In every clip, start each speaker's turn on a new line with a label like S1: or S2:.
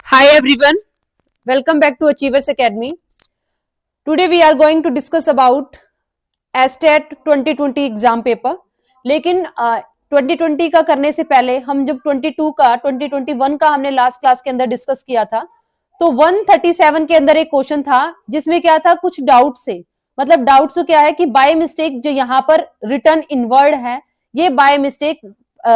S1: Hi everyone, welcome back to Achievers Academy. Today we are going to discuss about ASTAT 2020 exam paper. लेकिन 2020 का करने से पहले हम जब 22 का 2021 का हमने लास्ट क्लास के अंदर डिस्कस किया था, तो 137 के अंदर एक क्वेश्चन था जिसमें क्या था, कुछ डाउट से, मतलब डाउट से क्या है कि बाय मिस्टेक जो यहाँ पर रिटर्न इनवर्ड है, ये बाय मिस्टेक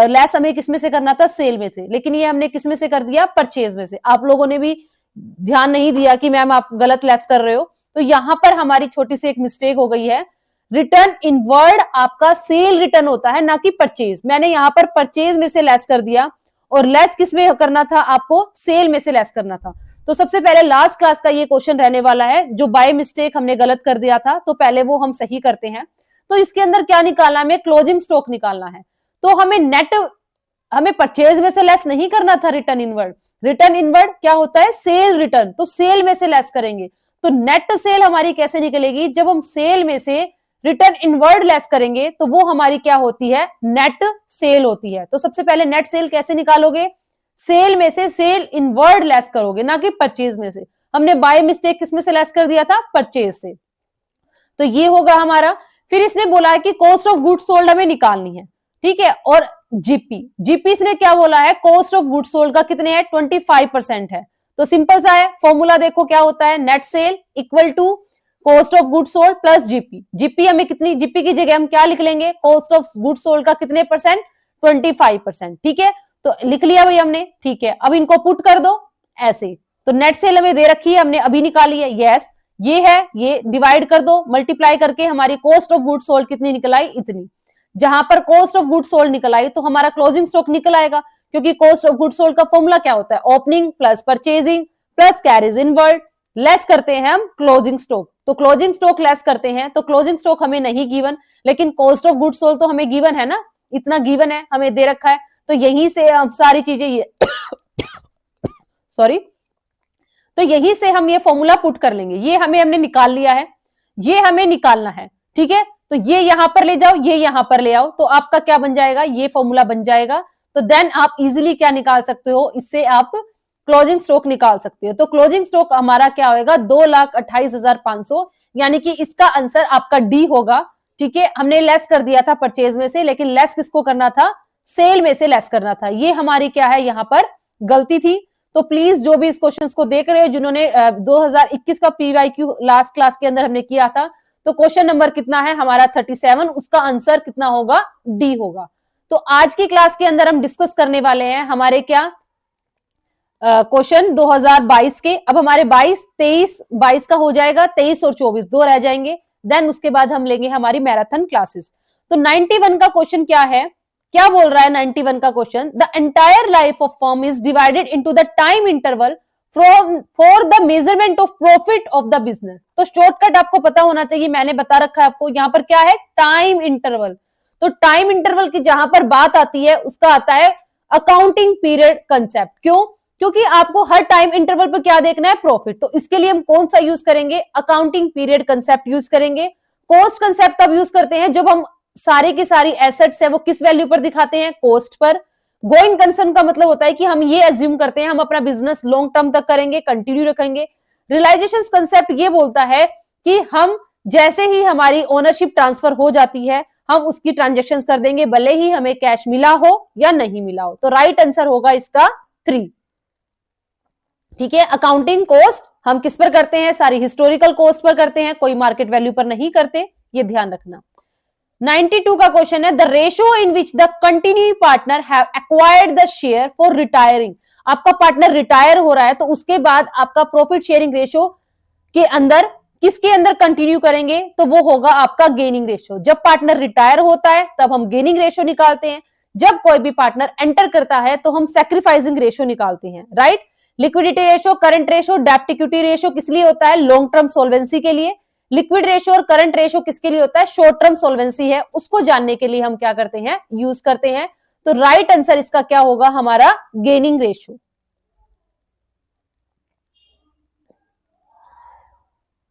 S1: लेस हमें किसमें से करना था, सेल में से, लेकिन ये हमने किसमें से कर दिया, परचेज में से. आप लोगों ने भी ध्यान नहीं दिया कि मैम आप गलत लेस कर रहे हो, तो यहां पर हमारी छोटी सी एक मिस्टेक हो गई है. रिटर्न इनवर्ड आपका सेल रिटर्न होता है, ना कि परचेज. मैंने यहां पर परचेज में से लेस कर दिया और लेस किसमें करना था, आपको सेल में से लेस करना था. तो सबसे पहले लास्ट क्लास का ये क्वेश्चन रहने वाला है, जो बाय मिस्टेक हमने गलत कर दिया था, तो पहले वो हम सही करते हैं. तो इसके अंदर क्या निकालना, हमें क्लोजिंग स्टॉक निकालना है. तो हमें नेट, हमें परचेज में से लेस नहीं करना था रिटर्न इनवर्ड. रिटर्न इनवर्ड क्या होता है, सेल रिटर्न, तो सेल में से लेस करेंगे. तो नेट सेल हमारी कैसे निकलेगी, जब हम सेल में से रिटर्न इनवर्ड लेस करेंगे तो वो हमारी क्या होती है, नेट सेल होती है. तो सबसे पहले नेट सेल कैसे निकालोगे, सेल में से सेल इनवर्ड लेस करोगे, ना कि परचेज में से. हमने बाय मिस्टेक किसमें से लेस कर दिया था, परचेज से. तो ये होगा हमारा. फिर इसने बोला है कि कॉस्ट ऑफ गुड्स सोल्ड हमें निकालनी है, ठीक है. और जीपी ने क्या बोला है, कॉस्ट ऑफ गुड्स सोल्ड का कितने है, 25% है. तो सिंपल सा है, फॉर्मूला देखो क्या होता है, net sale equal to cost of goods sold plus GP. GP हमें कितनी, जीपी की जगह हम क्या लिख लेंगे, कॉस्ट ऑफ गुड्स सोल्ड का कितने परसेंट, 25%. ठीक है, तो लिख लिया भाई हमने. ठीक है, अब इनको पुट कर दो ऐसे. तो नेट सेल हमें दे रखी है, हमने अभी निकाली है. यस, ये है, ये डिवाइड कर दो, मल्टीप्लाई करके हमारी कॉस्ट ऑफ गुड्स सोल्ड कितनी निकल आई, इतनी. जहां पर कॉस्ट ऑफ गुड्स सोल्ड निकल आई तो हमारा क्लोजिंग स्टॉक निकल आएगा, क्योंकि कॉस्ट ऑफ गुड्स सोल्ड का फॉर्मूला क्या होता है, opening plus purchasing plus carries inward, less करते हैं हम क्लोजिंग स्टॉक. तो क्लोजिंग स्टॉक लेस करते हैं, तो क्लोजिंग स्टॉक हमें नहीं गिवन, लेकिन कॉस्ट ऑफ गुड्स सोल्ड तो हमें गिवन है ना, इतना गिवन है, हमें दे रखा है. तो यहीं से हम सारी चीजें ये सॉरी तो यहीं से हम ये फॉर्मूला पुट कर लेंगे. ये हमने निकाल लिया है, ये हमें निकालना है. ठीक है, तो ये यहां पर ले जाओ, ये यहां पर ले आओ, तो आपका क्या बन जाएगा, ये फॉर्मूला बन जाएगा. तो देन आप इजीली क्या निकाल सकते हो, इससे आप क्लोजिंग स्टॉक निकाल सकते हो. तो क्लोजिंग स्टॉक हमारा क्या होगा, 2,28,500, यानी कि इसका आंसर आपका डी होगा. ठीक है, हमने लेस कर दिया था परचेज में से, लेकिन लेस किसको करना था, सेल में से लेस करना था. ये हमारी क्या है, यहां पर गलती थी. तो प्लीज जो भी इस क्वेश्चन को देख रहे हो, जिन्होंने 2021 का पीवाईक्यू लास्ट क्लास के अंदर हमने किया था, तो क्वेश्चन नंबर कितना है हमारा 37, उसका आंसर कितना होगा, डी होगा. तो आज की क्लास के अंदर हम डिस्कस करने वाले हैं हमारे क्या क्वेश्चन 2022 के. अब हमारे 22 का हो जाएगा, 23 और 24 दो रह जाएंगे. देन उसके बाद हम लेंगे हमारी मैराथन क्लासेस. तो 91 का क्वेश्चन क्या है, क्या बोल रहा है 91 का question, the entire life of firm is divided into the time interval for the measurement of profit of the business. तो शॉर्टकट आपको पता होना चाहिए, मैंने बता रखा है आपको. यहां पर क्या है, टाइम इंटरवल. तो टाइम इंटरवल की जहां पर बात आती है, उसका आता है अकाउंटिंग पीरियड कंसेप्ट. क्यों, क्योंकि आपको हर टाइम इंटरवल पर क्या देखना है, प्रॉफिट. तो इसके लिए हम कौन सा यूज करेंगे, अकाउंटिंग पीरियड कंसेप्ट यूज करेंगे. कॉस्ट कंसेप्ट तब यूज करते हैं जब हम सारी की सारी एसेट्स है वो किस वैल्यू पर दिखाते हैं, कॉस्ट पर. गोइंग कंसर्न का मतलब होता है कि हम ये एज्यूम करते हैं हम अपना बिजनेस लॉन्ग टर्म तक करेंगे, कंटिन्यू रखेंगे. रियलाइजेशन कंसेप्ट ये बोलता है कि हम जैसे ही हमारी ओनरशिप ट्रांसफर हो जाती है, हम उसकी ट्रांजेक्शंस कर देंगे, भले ही हमें कैश मिला हो या नहीं मिला हो. तो राइट आंसर होगा इसका 3. ठीक है, अकाउंटिंग कॉस्ट हम किस पर करते हैं, सारी हिस्टोरिकल कॉस्ट पर करते हैं, कोई मार्केट वैल्यू पर नहीं करते, ये ध्यान रखना. 92 का क्वेश्चन है, the ratio in which the continue partner have acquired the share for retiring. आपका पार्टनर रिटायर हो रहा है, तो उसके बाद आपका प्रॉफिट शेयरिंग रेशियो के अंदर किसके अंदर कंटिन्यू करेंगे, तो वो होगा आपका गेनिंग रेशियो. जब पार्टनर रिटायर होता है तब हम गेनिंग रेशियो निकालते हैं, जब कोई भी पार्टनर एंटर करता है तो हम सैक्रिफाइसिंग रेशियो निकालते हैं. Right, liquidity ratio, current ratio, डेब्ट इक्विटी रेशियो किस लिए होता है, लॉन्ग टर्म सोल्वेंसी के लिए. लिक्विड रेशियो और करंट रेशियो किसके लिए होता है, शॉर्ट टर्म सोल्वेंसी है, उसको जानने के लिए हम क्या करते हैं, यूज करते हैं. तो राइट आंसर इसका क्या होगा, हमारा गेनिंग रेशियो.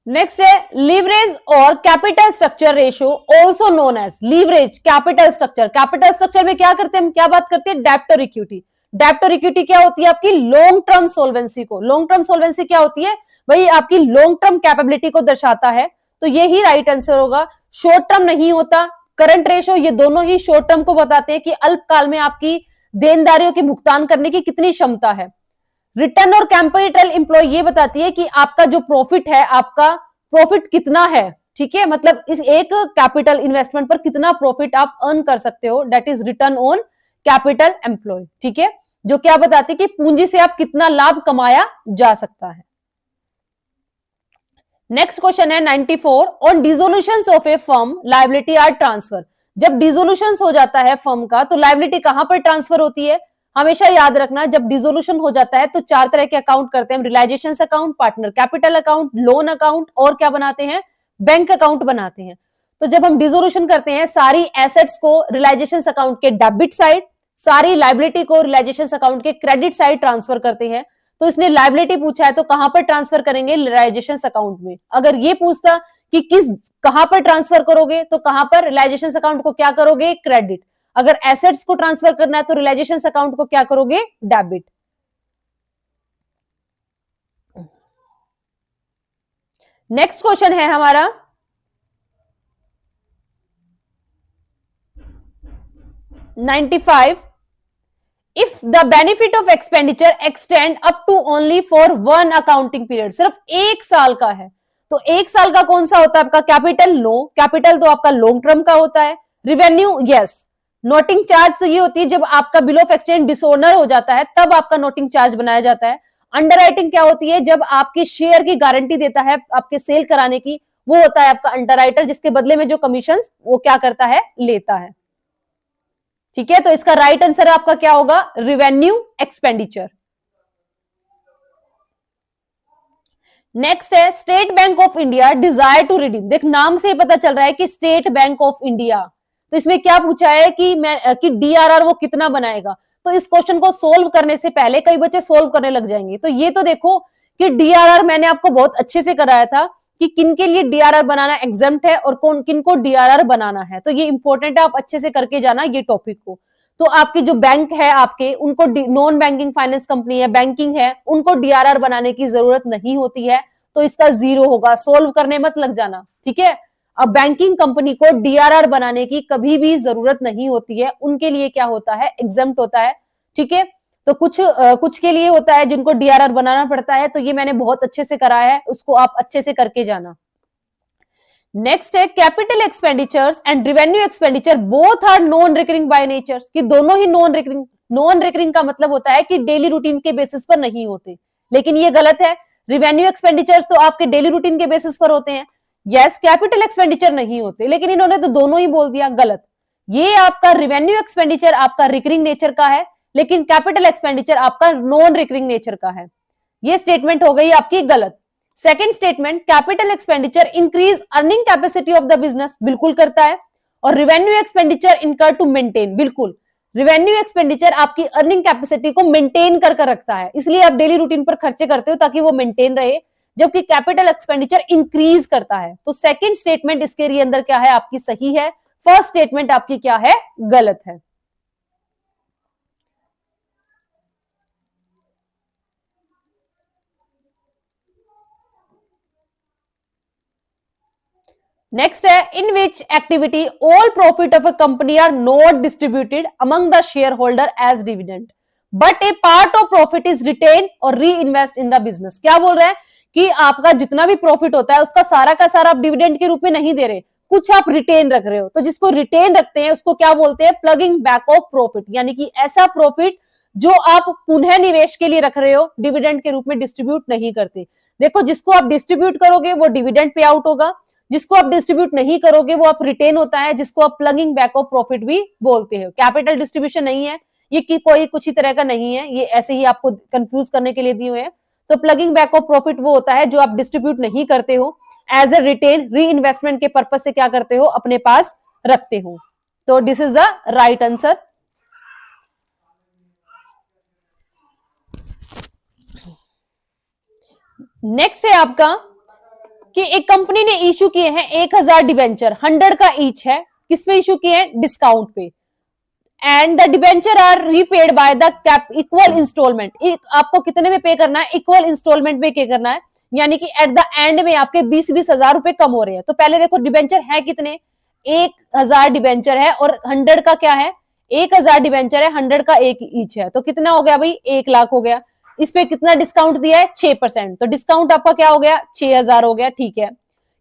S1: नेक्स्ट है लीवरेज और capital structure ratio, also known as leverage capital structure. Capital structure में क्या करते हैं हम, क्या बात करते हैं, डेब्ट और इक्विटी. डेब्ट और इक्विटी क्या होती है आपकी लॉन्ग टर्म सोल्वेंसी को, लॉन्ग टर्म सोल्वेंसी क्या होती है भाई आपकी लॉन्ग टर्म कैपेबिलिटी को दर्शाता है, तो ये ही राइट आंसर होगा। शॉर्ट टर्म नहीं होता, करंट रेशो, ये दोनों ही शॉर्ट टर्म को बताते हैं कि अल्पकाल में आपकी देनदारियों की भुगतान करने की कितनी क्षमता है। रिटर्न और कैपिटल एम्प्लॉय ये बताती है कि आपका जो प्रॉफिट है, आपका प्रॉफिट कितना है, ठीक है, मतलब इस एक कैपिटल इन्वेस्टमेंट पर कितना प्रॉफिट आप अर्न कर सकते हो, that is return on capital employ, ठीक है, जो क्या बताती है कि पूंजी से आप कितना लाभ कमाया जा सकता है। नेक्स्ट क्वेश्चन है 94, on dissolution of a firm liability are transfer. जब डिसोल्यूशन हो जाता है फर्म का तो लायबिलिटी कहां पर ट्रांसफर होती है, हमेशा याद रखना जब डिसोल्यूशन हो जाता है तो चार तरह के अकाउंट करते हैं, realization account, partner capital account, loan account और क्या बनाते हैं, बैंक अकाउंट बनाते हैं। तो जब हम डिसोल्यूशन करते हैं सारी एसेट्स को रियलाइजेशन अकाउंट के डेबिट साइड, सारी लायबिलिटी को रियलाइजेशन अकाउंट के क्रेडिट साइड ट्रांसफर करते हैं। तो इसने लायबिलिटी पूछा है तो कहां पर ट्रांसफर करेंगे, रियलाइजेशन अकाउंट में। अगर ये पूछता कि कहां पर ट्रांसफर करोगे तो कहां पर, रियलाइजेशन अकाउंट को क्या करोगे, क्रेडिट। अगर एसेट्स को ट्रांसफर करना है तो रियलाइजेशन अकाउंट को क्या करोगे, डेबिट। नेक्स्ट क्वेश्चन है हमारा 95, if the benefit of expenditure extend up to only for one accounting period, सिर्फ एक साल का है, तो एक साल का कौन सा होता है आपका, कैपिटल, नो, कैपिटल तो आपका लॉन्ग टर्म का होता है, रिवेन्यू यस, नोटिंग चार्ज तो ये होती है जब आपका बिल ऑफ एक्सचेंज डिसऑनर हो जाता है तब आपका नोटिंग चार्ज बनाया जाता है, अंडरराइटिंग क्या होती है जब आपकी शेयर की गारंटी देता है आपके सेल कराने की, वो होता है आपका अंडरराइटर, जिसके बदले में जो कमीशन वो क्या करता है, लेता है, ठीक है। तो इसका राइट आंसर आपका क्या होगा, रिवेन्यू एक्सपेंडिचर। नेक्स्ट है State Bank of India desire to redeem, देख नाम से पता चल रहा है कि स्टेट बैंक ऑफ इंडिया, तो इसमें क्या पूछा है कि डीआरआर वो कितना बनाएगा। तो इस क्वेश्चन को सोल्व करने से पहले कई बच्चे सोल्व करने लग जाएंगे, तो ये तो देखो कि डीआरआर मैंने आपको बहुत अच्छे से कराया था कि किन के लिए डीआरआर बनाना एग्जम्प्ट है और कौन किन को डीआरआर बनाना है, तो ये इंपॉर्टेंट है, आप अच्छे से करके जाना ये टॉपिक को। तो आपकी जो बैंक है आपके, उनको नॉन बैंकिंग फाइनेंस कंपनी है, बैंकिंग है, उनको डीआरआर बनाने की जरूरत नहीं होती है, तो इसका 0 होगा, सोल्व करने मत लग जाना, ठीक है। अब बैंकिंग कंपनी को डीआरआर बनाने की कभी भी जरूरत नहीं होती है, उनके लिए क्या होता है, एग्जम्प्ट होता है, ठीक है। तो कुछ के लिए होता है जिनको डीआरआर बनाना पड़ता है, तो ये मैंने बहुत अच्छे से कराया है, उसको आप अच्छे से करके जाना। नेक्स्ट है capital expenditures and revenue expenditure both are non recurring by nature, कि दोनों ही नॉन रिकरिंग, नॉन रिकरिंग का मतलब होता है कि डेली रूटीन के बेसिस पर नहीं होते, लेकिन ये गलत है, रेवेन्यू एक्सपेंडिचर्स तो आपके डेली रूटीन के बेसिस पर होते हैं, यस, कैपिटल एक्सपेंडिचर नहीं होते, लेकिन इन्होंने तो दोनों ही बोल दिया, गलत। ये आपका रेवेन्यू एक्सपेंडिचर आपका रिकरिंग नेचर का है, लेकिन कैपिटल एक्सपेंडिचर आपका नॉन रिकरिंग नेचर का है, ये स्टेटमेंट हो गई आपकी गलत। Second statement, capital expenditure increase earning capacity of the business, बिल्कुल करता है, और रेवेन्यू एक्सपेंडिचर इनकर टू मेंटेन, बिल्कुल, रेवेन्यू एक्सपेंडिचर आपकी अर्निंग कैपेसिटी को मेंटेन कर रखता है, इसलिए आप डेली रूटीन पर खर्चे करते हो ताकि वो मेंटेन रहे, जबकि कैपिटल एक्सपेंडिचर इंक्रीज करता है। तो सेकंड स्टेटमेंट इसके अंदर क्या है आपकी सही है, फर्स्ट स्टेटमेंट आपकी क्या है, गलत है। नेक्स्ट है in which activity all profit of a company are not distributed among the shareholder as dividend but a part of profit is retain or री इन्वेस्ट इन द बिजनेस। क्या बोल रहे हैं कि आपका जितना भी प्रॉफिट होता है उसका सारा का सारा आप डिविडेंड के रूप में नहीं दे रहे, कुछ आप रिटेन रख रहे हो, तो जिसको रिटेन रखते हैं उसको क्या बोलते हैं, प्लगिंग बैक ऑफ प्रॉफिट, यानी कि ऐसा प्रॉफिट जो आप पुनः निवेश के लिए रख रहे हो, डिविडेंड के रूप में डिस्ट्रीब्यूट नहीं करते। देखो जिसको आप डिस्ट्रीब्यूट करोगे वो डिविडेंड पे आउट होगा, जिसको आप डिस्ट्रीब्यूट नहीं करोगे वो आप रिटेन होता है, जिसको आप प्लगिंग बैक ऑफ प्रॉफिट भी बोलते हो। कैपिटल डिस्ट्रीब्यूशन नहीं है ये, कि कोई कुछ ही तरह का नहीं है, ये ऐसे ही आपको कंफ्यूज करने के लिए दिए हुए हैं। तो प्लगिंग बैक ऑफ प्रॉफिट वो होता है जो आप डिस्ट्रीब्यूट नहीं करते हो, एज ए रिटेन री इन्वेस्टमेंट के पर्पज से क्या करते हो, अपने पास रखते हो। तो this is the right answer. Next है आपका कि एक कंपनी ने इशू किए हैं 1000 डिवेंचर, 100 का ईच है, किस पे इशू किए हैं, डिस्काउंट पे। And the debenture are repaid by the equal instalment. आपको कितने में पे करना है? इक्वल इंस्टॉलमेंट में पे करना है, यानी कि एट द एंड में आपके 20-20 हजार रुपए कम हो रहे हैं। तो पहले देखो डिबेंचर है कितने, 1000 डिबेंचर है और 100 का क्या है, 1000 डिबेंचर है, 100 का एक ईच है, तो कितना हो गया भाई, 1 लाख हो गया। इस पे कितना डिस्काउंट दिया है, 6%, तो डिस्काउंट आपका क्या हो गया, 6000 हो गया, ठीक है।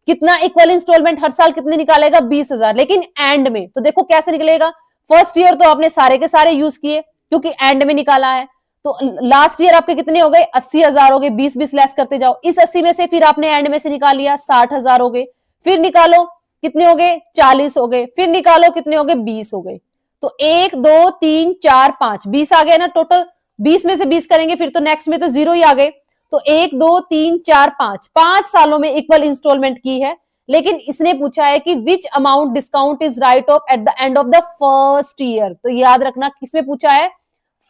S1: कितना इक्वल इंस्टॉलमेंट हर साल कितने निकालेगा, 20,000, लेकिन एंड में तो देखो कैसे निकलेगा, फर्स्ट ईयर तो आपने सारे के सारे यूज किए क्योंकि एंड में निकाला है, तो लास्ट ईयर आपके कितने हो गए, 80,000 हो गए, 20-20 लेस करते जाओ, इस 80 में से फिर आपने एंड में से निकाल लिया, 60,000 हो गए, फिर निकालो कितने हो गए, 40 हो गए, फिर निकालो कितने हो गए, 20 हो गए। तो 1 2 3 4 5 20 आ गया ना टोटल, 20 में से 20 करेंगे फिर तो नेक्स्ट में तो 0 ही आ गए। तो 1 2 3 4 5 सालों में इक्वल इंस्टॉलमेंट की है, लेकिन इसने पूछा है कि विच amount discount is right of at the end of the first year. तो याद रखना किसमें पूछा है,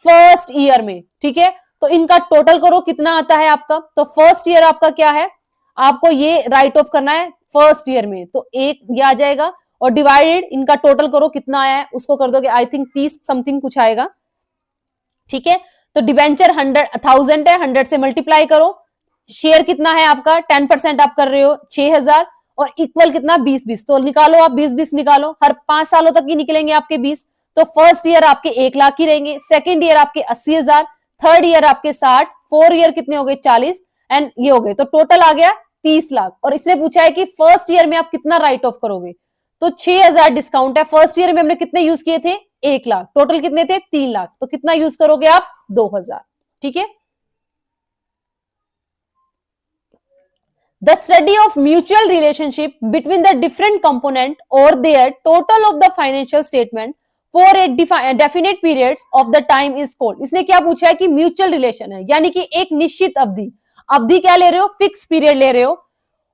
S1: फर्स्ट ईयर में, ठीक है। तो इनका टोटल करो कितना आता है आपका, तो फर्स्ट ईयर आपका क्या है, आपको ये राइट ऑफ करना है फर्स्ट ईयर में, तो 1 ये आ जाएगा और डिवाइडेड इनका टोटल करो कितना आया है, उसको कर दोगे आई थिंक 30 समथिंग कुछ आएगा, ठीक है। तो डिबेंचर 1000 है, 100 से मल्टीप्लाई करो, शेयर कितना है आपका 10% आप कर रहे हो 6000 और इक्वल कितना 20-20, तो निकालो आप 20-20 निकालो, हर 5 सालों तक ही निकलेंगे आपके 20। तो फर्स्ट ईयर आपके 1 लाख ही रहेंगे, सेकंड ईयर आपके 80,000, थर्ड ईयर आपके 60, फोर्थ ईयर कितने हो गए 40 एंड ये हो गए, तो टोटल आ गया 30 लाख। और इसने पूछा है कि फर्स्ट ईयर में आप कितना राइट ऑफ करोगे, तो 6000 डिस्काउंट है, फर्स्ट ईयर में हमने कितने यूज किए थे 1 लाख, टोटल कितने थे 3 लाख, तो कितना यूज करोगे आप 2000, ठीक है। The study of mutual relationship between the different component or their total of the financial statement for a definite periods of the time is called। इसने क्या पूछा है कि म्यूचुअल रिलेशन है, यानी कि एक निश्चित अवधि, अवधि क्या ले रहे हो, फिक्स पीरियड ले रहे हो,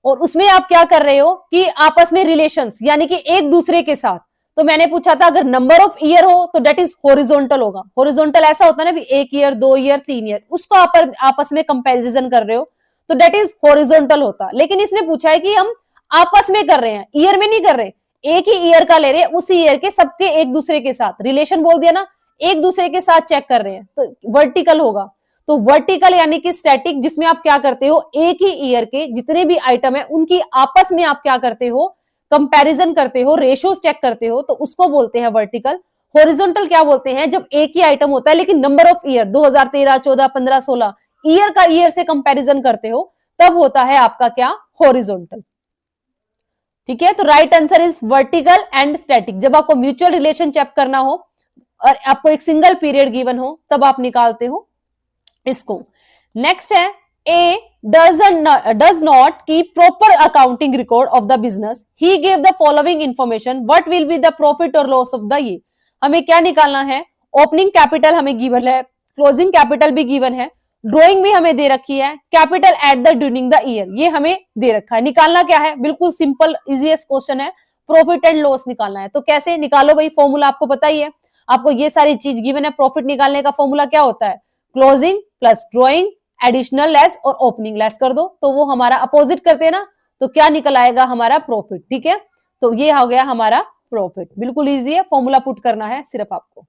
S1: और उसमें आप क्या कर रहे हो कि आपस में रिलेशंस यानी कि एक दूसरे के साथ। तो मैंने पूछा था अगर नंबर ऑफ ईयर हो तो डेट इज हॉरिजॉन्टल होगा, हॉरिजॉन्टल ऐसा होता है ना भी 1 ईयर 2 ईयर 3 ईयर, उसको आप आपस में कंपैरिजन कर रहे हो तो डेट इज हॉरिजॉन्टल होता। लेकिन इसने पूछा है कि हम आपस में कर रहे हैं, ईयर में नहीं कर रहे, एक ही ईयर का ले रहे हैं, उसी ईयर के सबके एक दूसरे के साथ, रिलेशन बोल दिया ना, एक दूसरे के साथ चेक कर रहे हैं, तो वर्टिकल होगा। तो वर्टिकल यानी कि स्टैटिक, जिसमें आप क्या करते हो एक ही ईयर के जितने भी आइटम है उनकी आपस में आप क्या करते हो, कंपैरिजन करते हो, रेशियोज चेक करते हो, तो उसको बोलते हैं वर्टिकल। हॉरिजॉन्टल क्या बोलते हैं, जब एक ही आइटम होता है लेकिन नंबर ऑफ ईयर 2013 14 15 16 ईयर का ईयर से कंपैरिजन करते हो, तब होता है आपका क्या, हॉरिजॉन्टल, ठीक है। तो right answer is vertical and static. जब आपको म्यूचुअल रिलेशन चेक करना हो और आपको एक सिंगल पीरियड गिवन हो तब आप निकालते हो इसको। नेक्स्ट है ए does not keep proper accounting record of the business. He gave the following information. What will be the profit or loss of the year? हमें क्या निकालना है, ओपनिंग कैपिटल हमें गिवन है, क्लोजिंग कैपिटल भी गिवन है, drawing भी हमें दे रखी है, capital at the during the year ये हमें दे रखा है। निकालना क्या है, बिल्कुल सिंपल इजीएस्ट क्वेश्चन है, प्रॉफिट एंड लॉस निकालना है। तो कैसे निकालो भाई, फॉर्मूला आपको पता ही है, आपको ये सारी चीज गिवन है। प्रॉफिट निकालने का फॉर्मूला क्या होता है, closing plus drawing additional less और ओपनिंग लेस कर दो, तो वो हमारा अपोजिट करते हैं ना, तो क्या निकल आएगा हमारा प्रॉफिट, ठीक है। तो ये हो गया हमारा प्रॉफिट, बिल्कुल इजी है, फॉर्मूला पुट करना है सिर्फ आपको।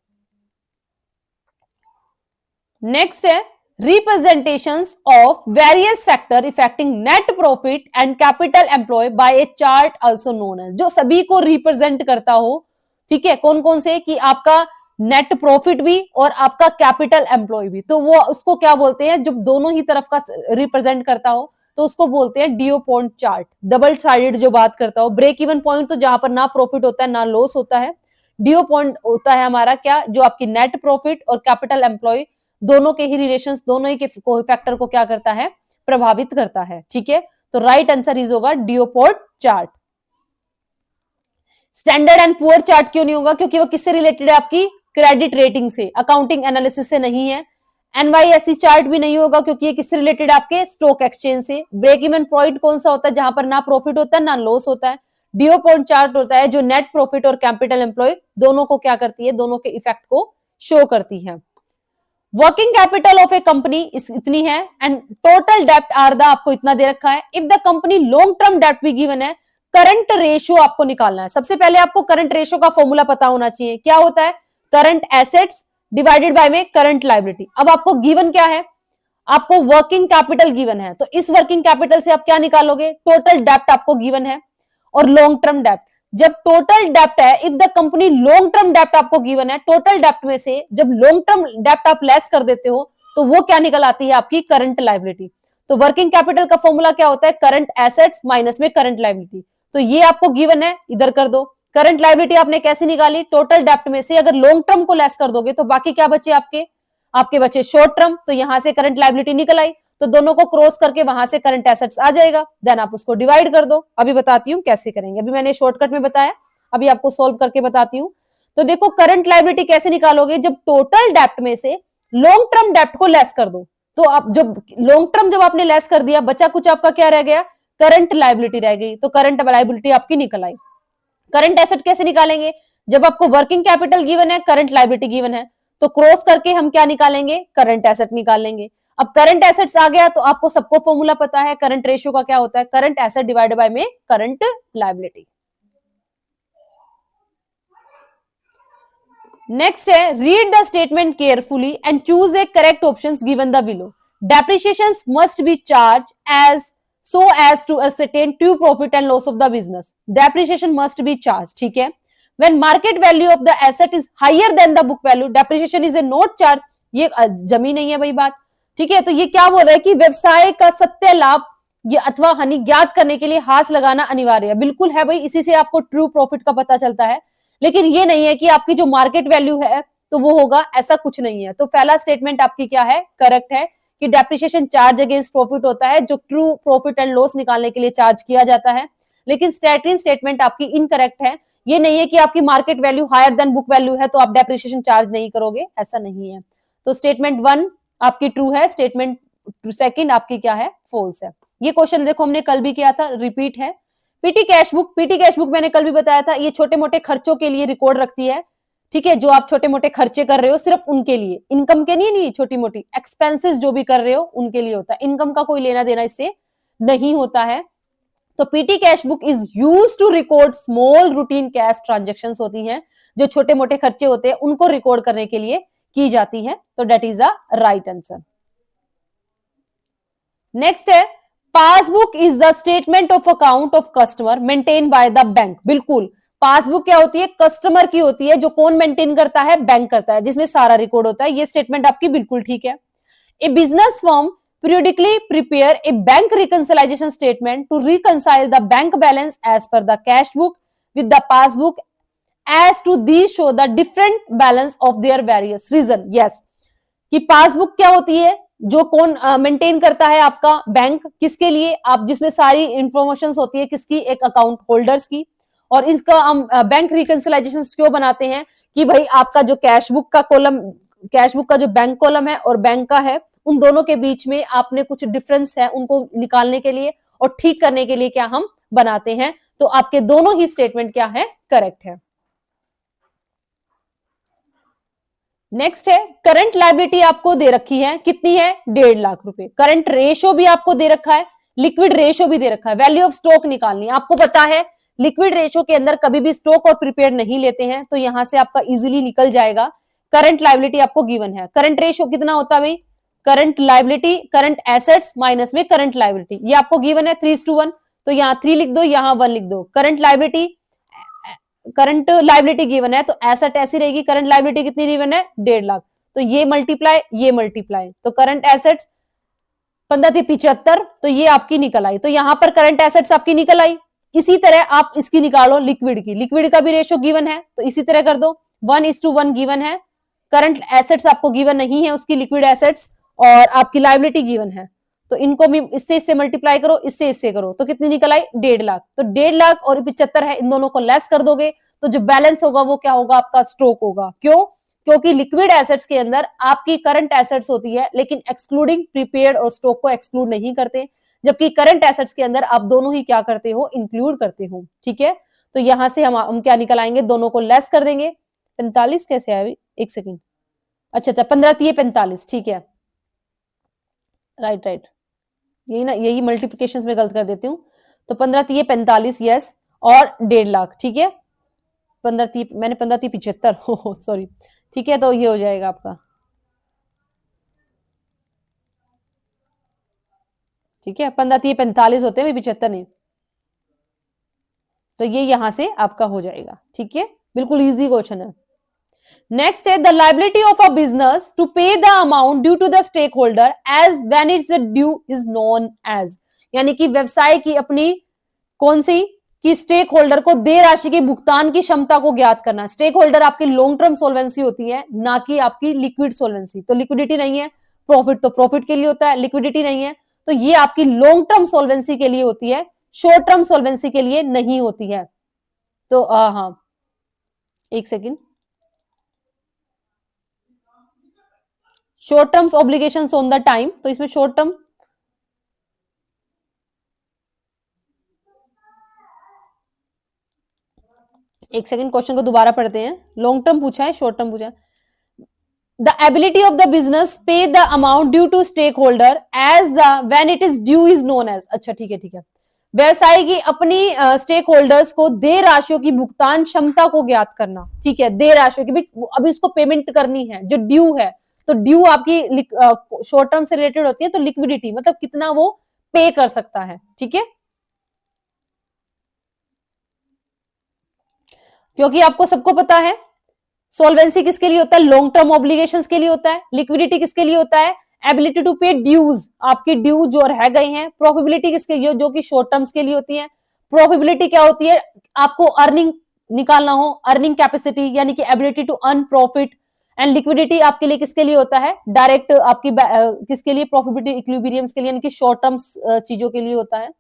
S1: नेक्स्ट है representations of various factor affecting net profit and capital employ by a chart also known as, जो सभी को रिप्रेजेंट करता हो, ठीक है। कौन कौन से, कि आपका नेट प्रॉफिट भी और आपका कैपिटल एम्प्लॉय भी, तो वो उसको क्या बोलते हैं, जब दोनों ही तरफ का रिप्रेजेंट करता हो तो उसको बोलते हैं DuPont chart, double sided जो बात करता हो। ब्रेक इवन पॉइंट तो जहां पर ना प्रॉफिट होता है ना लॉस होता है, डीओ पॉइंट होता है हमारा क्या, जो आपकी नेट प्रॉफिट और कैपिटल एम्प्लॉय दोनों के ही रिलेशंस, दोनों ही के फैक्टर को क्या करता है, प्रभावित करता है, ठीक है। तो राइट आंसर इज होगा DuPont chart. Standard and Poor chart क्यों नहीं होगा, क्योंकि वो किससे रिलेटेड है, आपकी क्रेडिट रेटिंग से, अकाउंटिंग एनालिसिस से नहीं है। एनवाईएसई चार्ट भी नहीं होगा क्योंकि ये किससे रिलेटेड है, आपके स्टॉक एक्सचेंज से। ब्रेक इवन पॉइंट कौन सा होता है, जहां पर ना प्रॉफिट होता है ना लॉस होता है। डीओ पॉइंट चार्ट होता है जो नेट प्रॉफिट और कैपिटल एम्प्लॉय दोनों को क्या करती है, दोनों के इफेक्ट को शो करती है। Working capital of a company इतनी है एंड टोटल डेप्ट आर द, आपको इतना दे रखा है। If the company long term डेप्ट भी गिवन है, करंट रेशियो आपको निकालना है। सबसे पहले आपको करंट रेशियो का फॉर्मूला पता होना चाहिए, क्या होता है करंट एसेट्स डिवाइडेड बाय में करंट लायबिलिटी। अब आपको गिवन क्या है, आपको वर्किंग कैपिटल गिवन है, तो इस वर्किंग कैपिटल से आप क्या निकालोगे, टोटल डेप्ट आपको गिवन है और लॉन्ग टर्म डेप्ट। जब टोटल डेप्ट है, if the company long term डेप्ट आपको गिवन है, टोटल डेप्ट में से जब लॉन्ग टर्म डेप्ट आप लेस कर देते हो तो वो क्या निकल आती है, आपकी करंट लायबिलिटी। तो वर्किंग कैपिटल का फॉर्मूला क्या होता है, करंट एसेट्स माइनस में करंट लायबिलिटी। तो ये आपको गिवन है, इधर कर दो। करंट लायबिलिटी आपने कैसे निकाली, टोटल डेप्ट में से अगर लॉन्ग टर्म को लेस कर दोगे तो बाकी क्या बचे आपके बचे शॉर्ट टर्म, तो यहां से करंट लायबिलिटी निकल आई, तो दोनों को क्रॉस करके वहां से करंट एसेट्स आ जाएगा, देन आप उसको डिवाइड कर दो। अभी बताती हूँ कैसे करेंगे, अभी मैंने शॉर्टकट में बताया, अभी आपको सोल्व करके बताती हूँ। तो देखो करंट लायबिलिटी कैसे निकालोगे, जब टोटल डेप्ट में से लॉन्ग टर्म डेप्ट को लेस कर दो, तो आप जब लॉन्ग टर्म जब आपने लेस कर दिया, बचा कुछ आपका क्या रह गया, करंट लायबिलिटी रह गई, तो करंट लायबिलिटी आपकी निकल आई। करंट एसेट कैसे निकालेंगे, जब आपको वर्किंग कैपिटल गिवन है, करंट लायबिलिटी गिवन है, तो क्रॉस करके हम क्या निकालेंगे, करंट एसेट निकालेंगे। अब करंट एसेट्स आ गया तो आपको सबको फॉर्मूला पता है, करंट रेशियो का क्या होता है, करंट एसेट डिवाइडेड बाय में करंट लायबिलिटी। नेक्स्ट है, read the statement carefully and choose a correct options given the below. Depreciations must be charge as so as to ascertain true profit and loss of the business. Depreciation must be charged, ठीक है। When market value of the asset is higher than the book value, depreciation is a not charge। ये जमी नहीं है भाई बात, ठीक है। तो ये क्या बोल रहा है कि व्यवसाय का सत्य लाभ अथवा हानि ज्ञात करने के लिए हाथ लगाना अनिवार्य है, बिल्कुल है भाई, इसी से आपको ट्रू प्रॉफिट का पता चलता है। लेकिन ये नहीं है कि आपकी जो मार्केट वैल्यू है तो वो होगा, ऐसा कुछ नहीं है। तो पहला स्टेटमेंट आपकी क्या है, करेक्ट है कि डेप्रिसिएशन चार्ज अगेंस्ट प्रॉफिट होता है, जो ट्रू प्रॉफिट एंड लॉस निकालने के लिए चार्ज किया जाता है। लेकिन सेकंड स्टेटमेंट आपकी इनकरेक्ट है, ये नहीं है कि आपकी market value higher than book value है तो आप डेप्रिसिएशन चार्ज नहीं करोगे, ऐसा नहीं है। तो स्टेटमेंट 1 आपकी ट्रू है, स्टेटमेंट सेकंड आपकी क्या है, फॉल्स है। ये क्वेश्चन देखो हमने कल भी किया था, रिपीट है। पीटी कैश बुक मैंने कल भी बताया था, ये छोटे मोटे खर्चों के लिए रिकॉर्ड रखती है, ठीक है। जो आप छोटे मोटे खर्चे कर रहे हो सिर्फ उनके लिए, इनकम के नहीं, छोटी मोटी एक्सपेंसेस जो भी कर रहे हो उनके लिए होता है, इनकम का कोई लेना देना इससे नहीं होता है। तो petty cash book is used to record small routine cash transactions होती हैं, जो छोटे मोटे खर्चे होते हैं उनको रिकॉर्ड करने के लिए की जाती है। तो that is a right answer. Next है, passbook is the statement of account of customer maintain by the bank. बिल्कुल, पासबुक क्या होती है, कस्टमर की होती है, जो कौन मेंटेन करता है, बैंक करता है, जिसमें सारा रिकॉर्ड होता है। ये स्टेटमेंट आपकी बिल्कुल ठीक है। A business firm periodically prepare a bank reconciliation statement to reconcile the bank balance as per the cash book with the passbook as to these show the different balance of their various reason। yes, कि passbook क्या होती है, जो कौन maintain करता है, आपका bank, किसके लिए, आप जिसमें सारी इंफॉर्मेशन होती है, किसकी, एक अकाउंट होल्डर्स की। और इसका हम बैंक रिकंसिलाइजेशन क्यों बनाते हैं कि भाई आपका जो कैश बुक का जो बैंक कॉलम है और बैंक का है, उन दोनों के बीच में आपने कुछ डिफरेंस है उनको निकालने के लिए और ठीक करने के लिए क्या हम बनाते हैं। तो आपके दोनों ही स्टेटमेंट क्या है, करेक्ट है। नेक्स्ट है, करंट लायबिलिटी आपको दे रखी है, कितनी है, 1.5 लाख रुपए। करंट रेशो भी आपको दे रखा है, लिक्विड रेशो भी दे रखा है। वैल्यू ऑफ स्टॉक निकालनी, आपको पता है लिक्विड रेशो के अंदर कभी भी स्टॉक और प्रिपेयर नहीं लेते हैं, तो यहां से आपका इजीली निकल जाएगा। करंट लायबिलिटी आपको गिवन है, करंट रेशो कितना होता है भाई, current liability current assets minus में करंट लायबिलिटी, ये आपको गिवन है 3:1, तो यहाँ 3 लिख दो, यहाँ 1 लिख दो। करंट लायबिलिटी गिवन है तो एसेट ऐसी रहेगी, करंट लायबिलिटी कितनी गिवन है, 1.5 लाख, तो ये मल्टीप्लाई, तो करंट एसेट्स 15×3 = 75, तो ये आपकी निकल आई। तो यहां पर करंट एसेट्स आपकी निकल आई। इसी तरह आप इसकी निकालो लिक्विड की, लिक्विड का भी रेशो गिवन है, तो इसी तरह कर दो, 1:1 गिवन है। करंट एसेट्स आपको गिवन नहीं है, उसकी लिक्विड एसेट्स, और आपकी लायबिलिटी गिवन है, तो इनको भी इससे मल्टीप्लाई करो, इससे करो, तो कितनी निकल आई, 1.5 लाख। तो 1.5 लाख और 75 है, इन दोनों को लेस कर दोगे तो जो बैलेंस होगा वो क्या होगा, आपका स्टॉक होगा। क्यों, क्योंकि लिक्विड एसेट्स के अंदर आपकी करंट एसेट्स होती है, लेकिन एक्सक्लूडिंग प्रीपेड और स्टॉक को एक्सक्लूड नहीं करते, जबकि करंट एसेट्स के अंदर आप दोनों ही क्या करते हो, इंक्लूड करते हो। ठीक है, तो यहां से हम क्या निकल आएंगे, दोनों को लेस कर देंगे। 45 कैसे आया, एक सेकेंड, अच्छा 15×3 = 45, ठीक है, राइट, यही ना, यही मल्टीप्लिकेशन में गलत कर देती हूँ। तो 15×3 = 45, यस, और 1.5 लाख, ठीक है, 15×3 मैंने 15×3 = 75, सॉरी, ठीक है, तो ये हो जाएगा आपका, ठीक है, 15 45 होते हैं, 75 नहीं, तो ये यहां से आपका हो जाएगा, ठीक है, बिल्कुल इजी क्वेश्चन है। नेक्स्ट है the liability of a business to pay the amount due to the stake holder as when it's due is known as, यानी कि व्यवसाय की अपनी कौन सी कि स्टेक होल्डर को दे राशि के भुगतान की क्षमता को ज्ञात करना। स्टेक होल्डर आपकी लॉन्ग टर्म सोल्वेंसी होती है, ना कि आपकी लिक्विड सोल्वेंसी। तो लिक्विडिटी नहीं है, प्रॉफिट तो प्रॉफिट के लिए होता है, लिक्विडिटी नहीं है, तो ये आपकी लॉन्ग टर्म सोल्वेंसी के लिए होती है, शॉर्ट टर्म सोल्वेंसी के लिए नहीं होती है। तो हाँ, एक second, short terms obligations on the time, तो इसमें शॉर्ट टर्म, एक सेकंड क्वेश्चन को दोबारा पढ़ते हैं, लॉन्ग टर्म पूछा है, शॉर्ट टर्म पूछा है। The ability of the business pay the amount due to stake holder as the when it is due is known as, अच्छा ठीक है, ठीक है, व्यवसाय की अपनी स्टेक होल्डर्स को दे राशियों की भुगतान क्षमता को ज्ञात करना, ठीक है, दे राशियों की भी अभी उसको पेमेंट करनी है, जो ड्यू है, तो ड्यू आपकी शॉर्ट टर्म से रिलेटेड होती है, तो लिक्विडिटी मतलब कितना वो पे कर सकता है, ठीक है, क्योंकि आपको सबको पता है सोल्वेंसी किसके लिए होता है, लॉन्ग टर्म ऑब्लिगेशंस के लिए होता है, लिक्विडिटी किसके लिए होता है, एबिलिटी टू पे ड्यूज, आपकी ड्यू जो रह गए हैं, प्रॉफिबिलिटी किसके लिए, जो कि शॉर्ट टर्म्स के लिए होती है, प्रॉफिबिलिटी क्या होती है, आपको अर्निंग निकालना हो, अर्निंग कैपेसिटी यानी कि ability to earn profit, and liquidity आपके लिए किसके लिए होता है, डायरेक्ट आपकी किसके लिए, प्रॉफिबिलिटी इक्विलिब्रियम्स के लिए, यानी कि शॉर्ट टर्म्स चीजों के लिए होता है।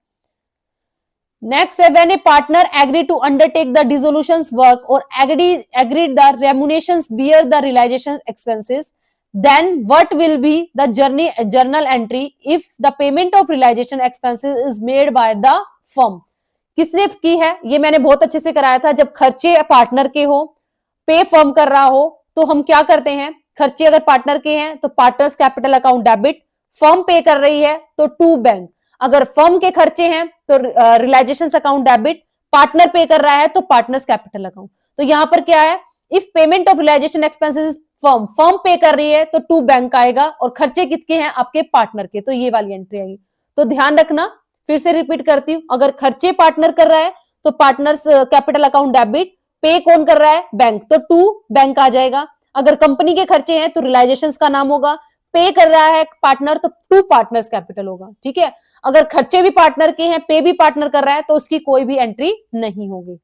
S1: Next, when a partner agree to undertake the dissolutions work or agreed the remunerations bear the realization expenses, then what will be the journal entry if the payment of realization expenses is made by the firm? किसने की है, ये मैंने बहुत अच्छे से कराया था, जब खर्चे पार्टनर के हो, पे फर्म कर रहा हो, तो हम क्या करते हैं, खर्चे अगर पार्टनर के हैं तो partners capital account debit, firm pay कर रही है तो टू बैंक, अगर फर्म के खर्चे हैं तो रियलाइजेशन अकाउंट डेबिट, पार्टनर पे कर रहा है तो पार्टनर्स कैपिटल अकाउंट। तो यहां पर क्या है, if payment of realisation expenses firm pay कर रही है तो टू बैंक आएगा, और खर्चे किसके हैं, आपके पार्टनर के, तो ये वाली एंट्री आएगी। तो ध्यान रखना, फिर से रिपीट करती हूं, अगर खर्चे पार्टनर कर रहा है तो पार्टनर्स कैपिटल अकाउंट डेबिट, पे कौन कर रहा है, बैंक, तो टू बैंक आ जाएगा। अगर कंपनी के खर्चे हैं तो रियलाइजेशन का नाम होगा, पे कर रहा है पार्टनर तो टू पार्टनर्स कैपिटल होगा, ठीक है। अगर खर्चे भी पार्टनर के हैं, पे भी पार्टनर कर रहा है, तो उसकी कोई भी एंट्री नहीं होगी।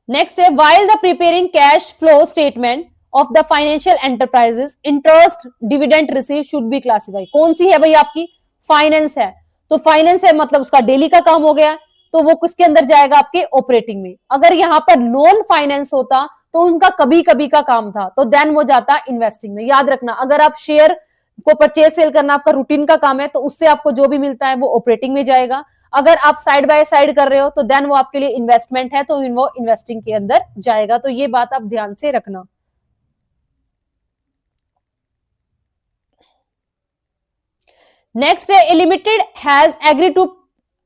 S1: नेक्स्ट है, while the preparing cash flow statement of the financial enterprises, interest dividend receive should be classify. कौन सी है भाई, आपकी फाइनेंस है, तो फाइनेंस है मतलब उसका डेली का काम हो गया, तो वो किसके अंदर जाएगा, आपके ऑपरेटिंग में। अगर यहां पर नॉन फाइनेंस होता तो उनका कभी कभी का काम था, तो देन वो जाता इन्वेस्टिंग में। याद रखना, अगर आप शेयर को परचेज सेल करना आपका रूटीन का काम है, तो उससे आपको जो भी मिलता है वो ऑपरेटिंग में जाएगा। अगर आप साइड बाय साइड कर रहे हो तो देन वो आपके लिए इन्वेस्टमेंट है, तो वो इन्वेस्टिंग के अंदर जाएगा। तो ये बात आप ध्यान से रखना। नेक्स्ट है, लिमिटेड हैज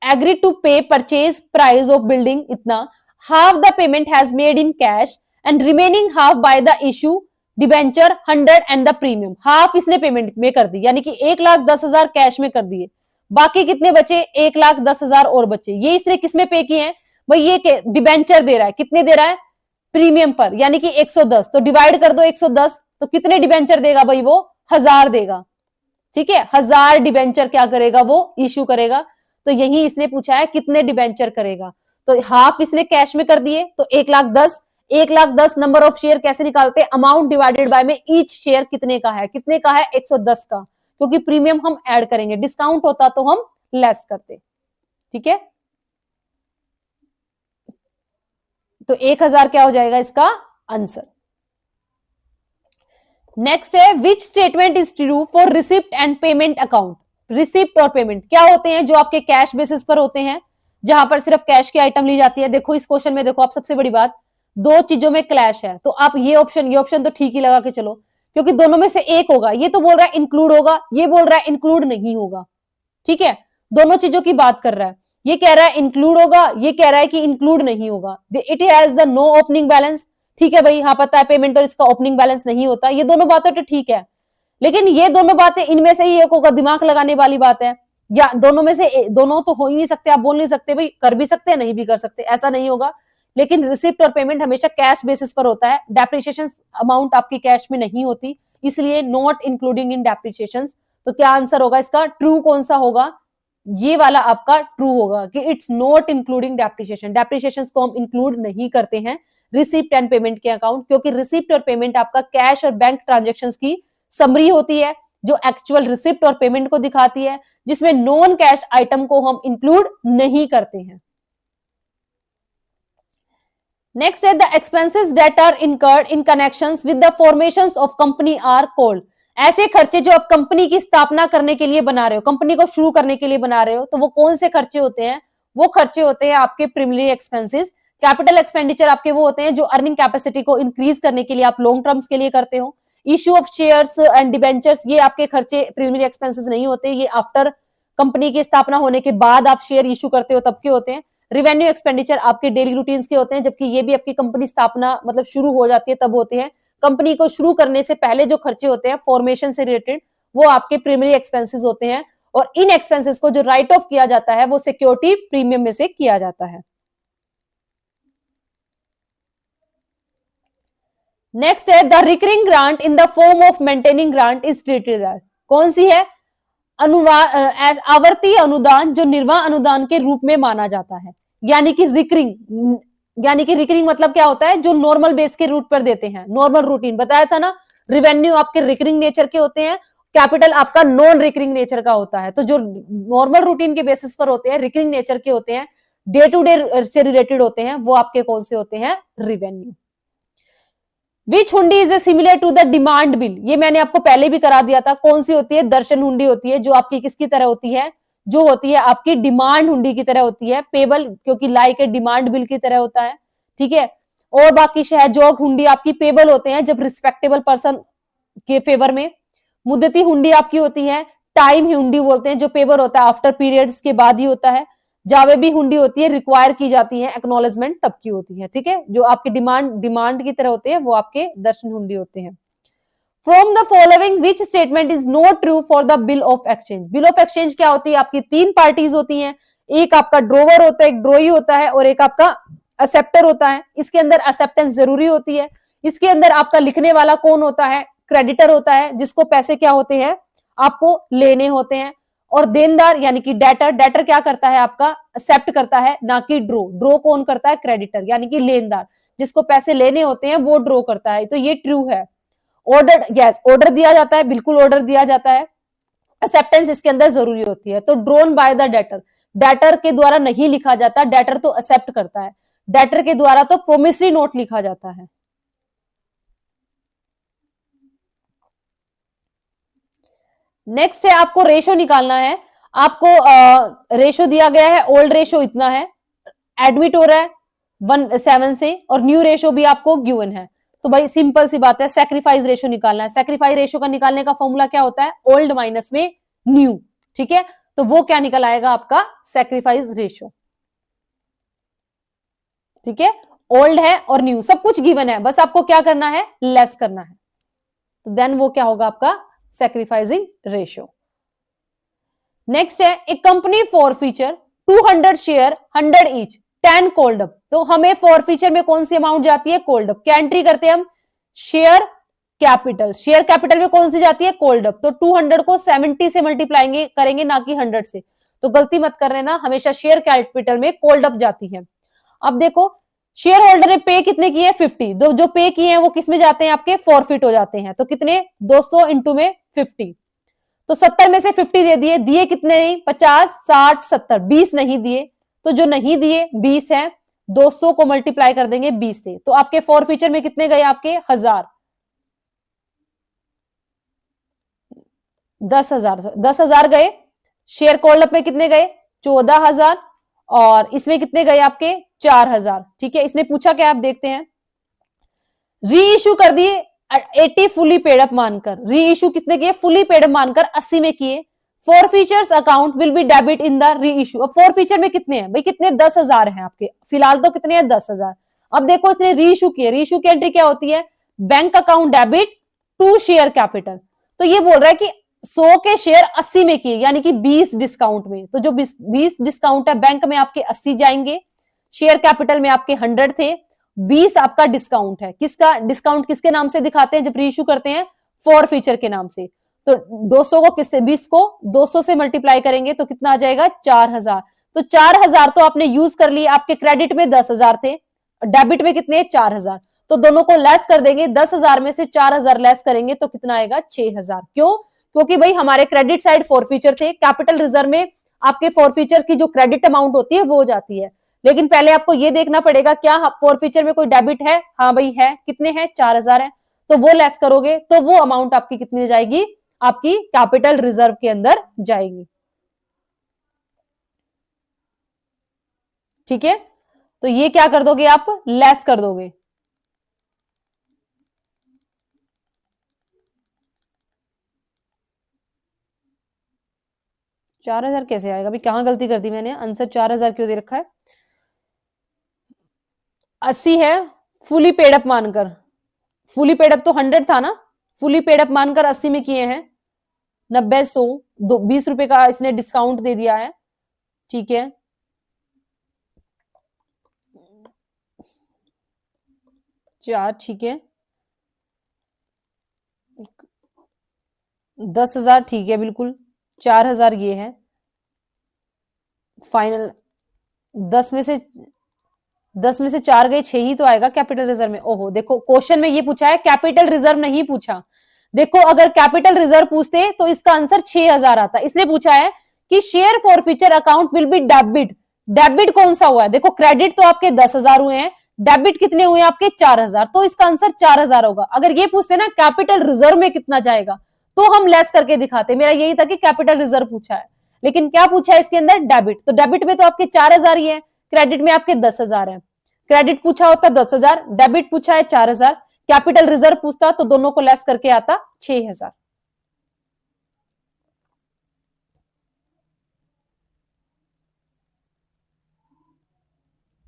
S1: एग्री टू पे परचेज प्राइस ऑफ बिल्डिंग इतना, half the payment has made in cash and remaining half by the issue debenture 100 and the premium. Half इसने पेमेंट में कर दी, यानी कि 1,10,000 कैश में कर दिए, बाकी कितने बचे, 1,10,000 और बचे। ये इसने किसमें पे किए हैं भाई, ये डिबेंचर दे रहा है, कितने दे रहा है, प्रीमियम पर, यानी कि 110, तो डिवाइड कर दो 110, तो कितने डिबेंचर देगा भाई, वो 1000 देगा, ठीक है, 1000 डिबेंचर क्या करेगा, वो इश्यू करेगा। तो यही इसने पूछा है कितने डिबेंचर करेगा, तो हाफ इसने कैश में कर दिए, तो 1,10,000, 1,10,000 नंबर ऑफ शेयर कैसे निकालते हैं, अमाउंट डिवाइडेड बाय में ईच शेयर कितने का है, कितने का है, 110 का, क्योंकि प्रीमियम हम ऐड करेंगे, डिस्काउंट होता तो हम लेस करते, ठीक है। तो 1,000 क्या हो जाएगा इसका आंसर। नेक्स्ट है, which statement is true for receipt and payment account. Receipt और पेमेंट क्या होते हैं, जो आपके कैश बेसिस पर होते हैं, जहां पर सिर्फ कैश की आइटम ली जाती है। देखो इस क्वेश्चन में, देखो आप, सबसे बड़ी बात, दो चीजों में क्लैश है, तो आप ये ऑप्शन तो ठीक ही लगा के चलो, क्योंकि दोनों में से एक होगा। ये तो बोल रहा है इंक्लूड होगा, ये बोल रहा है इंक्लूड नहीं होगा, ठीक है, दोनों चीजों की बात कर रहा है। ये कह रहा है इंक्लूड होगा, ये कह रहा है कि इंक्लूड नहीं होगा। It has the no opening balance, ठीक है भाई, हाँ पता है पेमेंट और इसका ओपनिंग बैलेंस नहीं होता, ये दोनों बातें तो ठीक है, लेकिन ये दोनों बातें इनमें से ही एक होगा, दिमाग लगाने वाली बात है, या दोनों में से दोनों तो हो ही नहीं सकते, आप बोल नहीं सकते भाई कर भी सकते हैं नहीं भी कर सकते, ऐसा नहीं होगा। लेकिन रिसिप्ट और पेमेंट हमेशा कैश बेसिस पर होता है, डेप्रिसिएशन अमाउंट आपकी कैश में नहीं होती, इसलिए नॉट इंक्लूडिंग इन डेप्रिसिएशन। तो क्या आंसर होगा इसका, ट्रू कौन सा होगा, ये वाला आपका ट्रू होगा कि it's not including depreciation, depreciation को हम इंक्लूड नहीं करते हैं रिसिप्ट एंड पेमेंट के अकाउंट, क्योंकि रिसिप्ट और पेमेंट आपका कैश और बैंक ट्रांजेक्शन्स की समरी होती है जो एक्चुअल रिसिप्ट और पेमेंट को दिखाती है, जिसमें नॉन कैश आइटम को हम इंक्लूड नहीं करते हैं। नेक्स्ट है the expenses that are incurred in connections with the formations of company are called. ऐसे खर्चे जो आप कंपनी की स्थापना करने के लिए बना रहे हो, कंपनी को शुरू करने के लिए बना रहे हो, तो वो कौन से खर्चे होते हैं, वो खर्चे होते हैं आपके प्राइमरी एक्सपेंसेस। कैपिटल एक्सपेंडिचर आपके वो होते हैं जो अर्निंग कैपेसिटी को इंक्रीज करने के लिए आप लॉन्ग टर्म्स के लिए करते हो। Issue of shares and debentures, ये आपके खर्चे प्राइमरी एक्सपेंसेस नहीं होते, ये आफ्टर कंपनी की स्थापना होने के बाद आप शेयर इश्यू करते हो तब के होते हैं। रिवेन्यू एक्सपेंडिचर आपके डेली रूटीन्स के होते हैं, जबकि ये भी आपकी कंपनी स्थापना मतलब शुरू हो जाती है तब होते हैं। कंपनी को शुरू करने से पहले जो खर्चे होते हैं फॉर्मेशन से रिलेटेड, वो आपके प्राइमरी एक्सपेंसेस होते हैं, और इन एक्सपेंसेस को जो राइट ऑफ किया जाता है वो सिक्योरिटी प्रीमियम में से किया जाता है। नेक्स्ट है the recurring grant in the form of maintaining grant is treated as, कौन सी है, आवर्ती अनुदान जो निर्वाह अनुदान के रूप में माना जाता है, यानी कि रिकरिंग मतलब क्या होता है, जो नॉर्मल बेस के रूट पर देते हैं, नॉर्मल रूटीन बताया था ना, रिवेन्यू आपके रिकरिंग नेचर के होते हैं, कैपिटल आपका नॉन रिकरिंग नेचर का होता है। तो जो नॉर्मल रूटीन के बेसिस पर होते हैं, रिकरिंग नेचर के होते हैं, डे टू डे से रिलेटेड होते हैं, वो आपके कौन से होते हैं, revenue. Which hundi is a similar to the demand bill, ये मैंने आपको पहले भी करा दिया था, कौन सी होती है, दर्शन हुंडी होती है, जो आपकी किसकी तरह होती है, जो होती है आपकी डिमांड हुंडी की तरह होती है, पेबल क्योंकि लाइक ए डिमांड बिल की तरह होता है, ठीक है। और बाकी सहयोग हुंडी आपकी पेबल होते हैं जब रिस्पेक्टेबल पर्सन के फेवर में। मुद्दती हुंडी आपकी होती है, टाइम हुंडी बोलते हैं, जो पेबर होता है आफ्टर पीरियड्स के बाद ही होता है। जावेबी हुंडी होती है, रिक्वायर की जाती है, एक्नॉलेजमेंट तब की होती है, ठीक है। जो आपके डिमांड की तरह होते हैं वो आपके दर्शन हुंडी होते हैं। From the following which statement is not true for the bill of exchange, bill of exchange क्या होती है, आपकी तीन पार्टीज होती हैं, एक आपका ड्रोवर होता है, एक ड्रोई होता है, और एक आपका एक्सेप्टर होता है। इसके अंदर एक्सेप्टेंस जरूरी होती है। इसके अंदर आपका लिखने वाला कौन होता है, क्रेडिटर होता है, जिसको पैसे क्या होते हैं, आपको लेने होते हैं। और देनदार यानी कि डेटर, डेटर क्या करता है, आपका एक्सेप्ट करता है, ना कि ड्रो, ड्रो कौन करता है, क्रेडिटर यानी कि लेनदार, जिसको पैसे लेने होते हैं वो ड्रो करता है। तो ये ट्रू है। ऑर्डर, यस ऑर्डर दिया जाता है, बिल्कुल ऑर्डर दिया जाता है, एक्सेप्टेंस इसके अंदर जरूरी होती है। तो drone by the debtor, debtor के द्वारा नहीं लिखा जाता, डेटर तो एक्सेप्ट करता है, डेटर के द्वारा तो प्रोमिसरी नोट लिखा जाता है। नेक्स्ट है आपको रेशो निकालना है। आपको रेशो दिया गया है, ओल्ड रेशो इतना है, एडमिट हो रहा है 1:7 से, और न्यू रेशो भी आपको गिवन है। तो भाई सिंपल सी बात है, सैक्रिफाइस रेशो निकालना है। सैक्रिफाइस रेशो का निकालने का फॉर्मूला क्या होता है, ओल्ड माइनस में न्यू, ठीक है। तो वो क्या निकल आएगा आपका, सैक्रिफाइस रेशो, ठीक है। ओल्ड है और न्यू सब कुछ गिवन है, बस आपको क्या करना है, लेस करना है। तो देन वो क्या होगा आपका सैक्रिफाइसिंग रेशो। नेक्स्ट है एक company for feature 200 share 100 each 10 cold up. तो हमें फॉर फीचर में कौन सी अमाउंट जाती है, कोल्ड अप। क्या एंट्री करते हैं हम, शेयर कैपिटल, शेयर कैपिटल में कौन सी जाती है, कोल्ड अप। तो 200 को 70 से मल्टीप्लाई करेंगे, ना कि 100 से। तो गलती मत कर लेना, हमेशा शेयर कैपिटल में कोल्ड अप जाती है। अब देखो शेयर होल्डर ने पे कितने किए, 50, जो पे किए हैं वो किस में जाते हैं, आपके फॉरफिट हो जाते हैं। तो कितने, 200 इंटू में 50, तो 70 में से 50 दे दिए, दिए कितने नहीं, 50, 60, 70, 20 नहीं दिए। तो जो नहीं दिए 20 है, 200 को मल्टीप्लाई कर देंगे 20 से। तो आपके फॉर फीचर में कितने गए, आपके 1000, 10,000 गए। शेयर कॉल्ड अप में कितने गए, 14,000, और इसमें कितने गए आपके 4,000, ठीक है। इसने पूछा क्या, आप देखते हैं, री इश्यू कर दिए 80 फुली पेड अप मानकर, री इश्यू कितने किए, फुली पेड अप मानकर 80 में किए। Four features account will be debit in the री इशू। अब फोर फीचर में कितने हैं भाई, कितने 10,000 हैं आपके, फिलहाल तो कितने हैं 10,000। अब देखो इसने री इशू किया, री इशू की एंट्री क्या होती है, bank account debit to share capital. तो ये बोल रहा है कि 100 के शेयर 80 में किए, यानी कि 20 डिस्काउंट में। तो जो 20 डिस्काउंट है, बैंक में आपके 80 जाएंगे, शेयर कैपिटल में आपके 100 थे, 20 आपका डिस्काउंट है। किसका डिस्काउंट, किसके नाम से दिखाते हैं जब री इशू करते हैं, फोर फीचर के नाम से। तो 200 को किससे, 20 को 200 से मल्टीप्लाई करेंगे तो कितना आ जाएगा 4,000। तो 4,000 तो आपने यूज कर लिए, आपके क्रेडिट में 10,000 थे, डेबिट में कितने 4,000। तो दोनों को लेस कर देंगे, 10,000 में से 4,000 लेस करेंगे तो कितना आएगा 6,000। क्यों, क्योंकि भाई हमारे क्रेडिट साइड फोर फीचर थे, कैपिटल रिजर्व में आपके फोर फीचर की जो क्रेडिट अमाउंट होती है वो हो जाती है। लेकिन पहले आपको ये देखना पड़ेगा क्या फोर फीचर में कोई डेबिट है, हाँ भाई है, कितने हैं 4,000 है, तो वो लेस करोगे तो वो अमाउंट आपकी कितनी जाएगी, आपकी कैपिटल रिजर्व के अंदर जाएगी। ठीक है, तो ये क्या कर दोगे आप, लेस कर दोगे। चार हजार कैसे आएगा भाई, कहां गलती कर दी मैंने, आंसर 4,000 क्यों दे रखा है, 80 है फुली पेड अप मानकर, फुली पेड अप तो 100 था ना, फुली पेड अप मानकर 80 में किए हैं, 90 100 20 रुपए का इसने डिस्काउंट दे दिया है। ठीक है, चार, ठीक है, 10,000 ठीक है बिल्कुल, 4,000 ये है फाइनल। 10 में से 4 गए, 6 ही तो आएगा कैपिटल रिजर्व में। ओहो, देखो क्वेश्चन में ये पूछा है, कैपिटल रिजर्व नहीं पूछा। देखो अगर कैपिटल रिजर्व पूछते तो इसका आंसर 6,000 आता। इसने पूछा है कि share forfeiture account will be debit. Debit कौन सा हुआ है, देखो क्रेडिट तो आपके 10,000 हुए हैं, डेबिट कितने हुए आपके 4,000, तो इसका आंसर 4,000 होगा। अगर ये पूछते ना कैपिटल रिजर्व में कितना जाएगा तो हम लेस करके दिखाते, मेरा यही था कि कैपिटल रिजर्व पूछा है, लेकिन क्या पूछा है इसके अंदर डेबिट। तो डेबिट में तो आपके 4,000 ही है, क्रेडिट में आपके 10,000 है। क्रेडिट पूछा होता 10,000, डेबिट पूछा है 4,000, कैपिटल रिजर्व पूछता तो दोनों को लेस करके आता 6,000।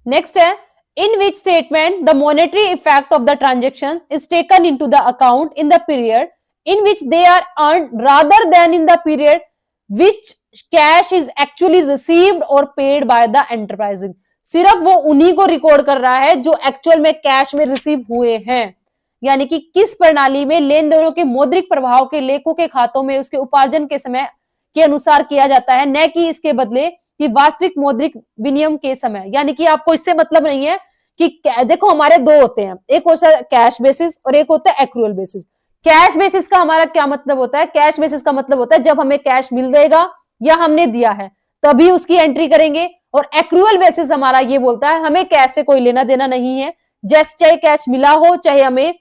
S1: नेक्स्ट है, in which statement the monetary effect of the transaction is taken into the account in the period in which they are earn rather than in the period which cash is actually received और paid by the enterprising. सिर्फ वो उन्हीं को record कर रहा है जो actual में कैश में रिसीव हुए हैं, यानी कि किस प्रणाली में लेन देनों के मौद्रिक प्रभाव के लेखों के खातों में उसके उपार्जन के समय के अनुसार किया जाता है, न कि इसके बदले कि वास्तविक मौद्रिक विनिमय के समय। यानी कि आपको इससे मतलब नहीं है कि देखो हमारे दो होते हैं, एक होता है कैश बेसिस और एक होता है एक्रूअल बेसिस। कैश बेसिस का हमारा क्या मतलब होता है, कैश बेसिस का मतलब होता है जब हमें कैश मिल जाएगा या हमने दिया है तभी उसकी एंट्री करेंगे, और एक्रूअल बेसिस हमारा ये बोलता है हमें कैश से कोई लेना देना नहीं है, जैसे चाहे कैश मिला हो चाहे हमें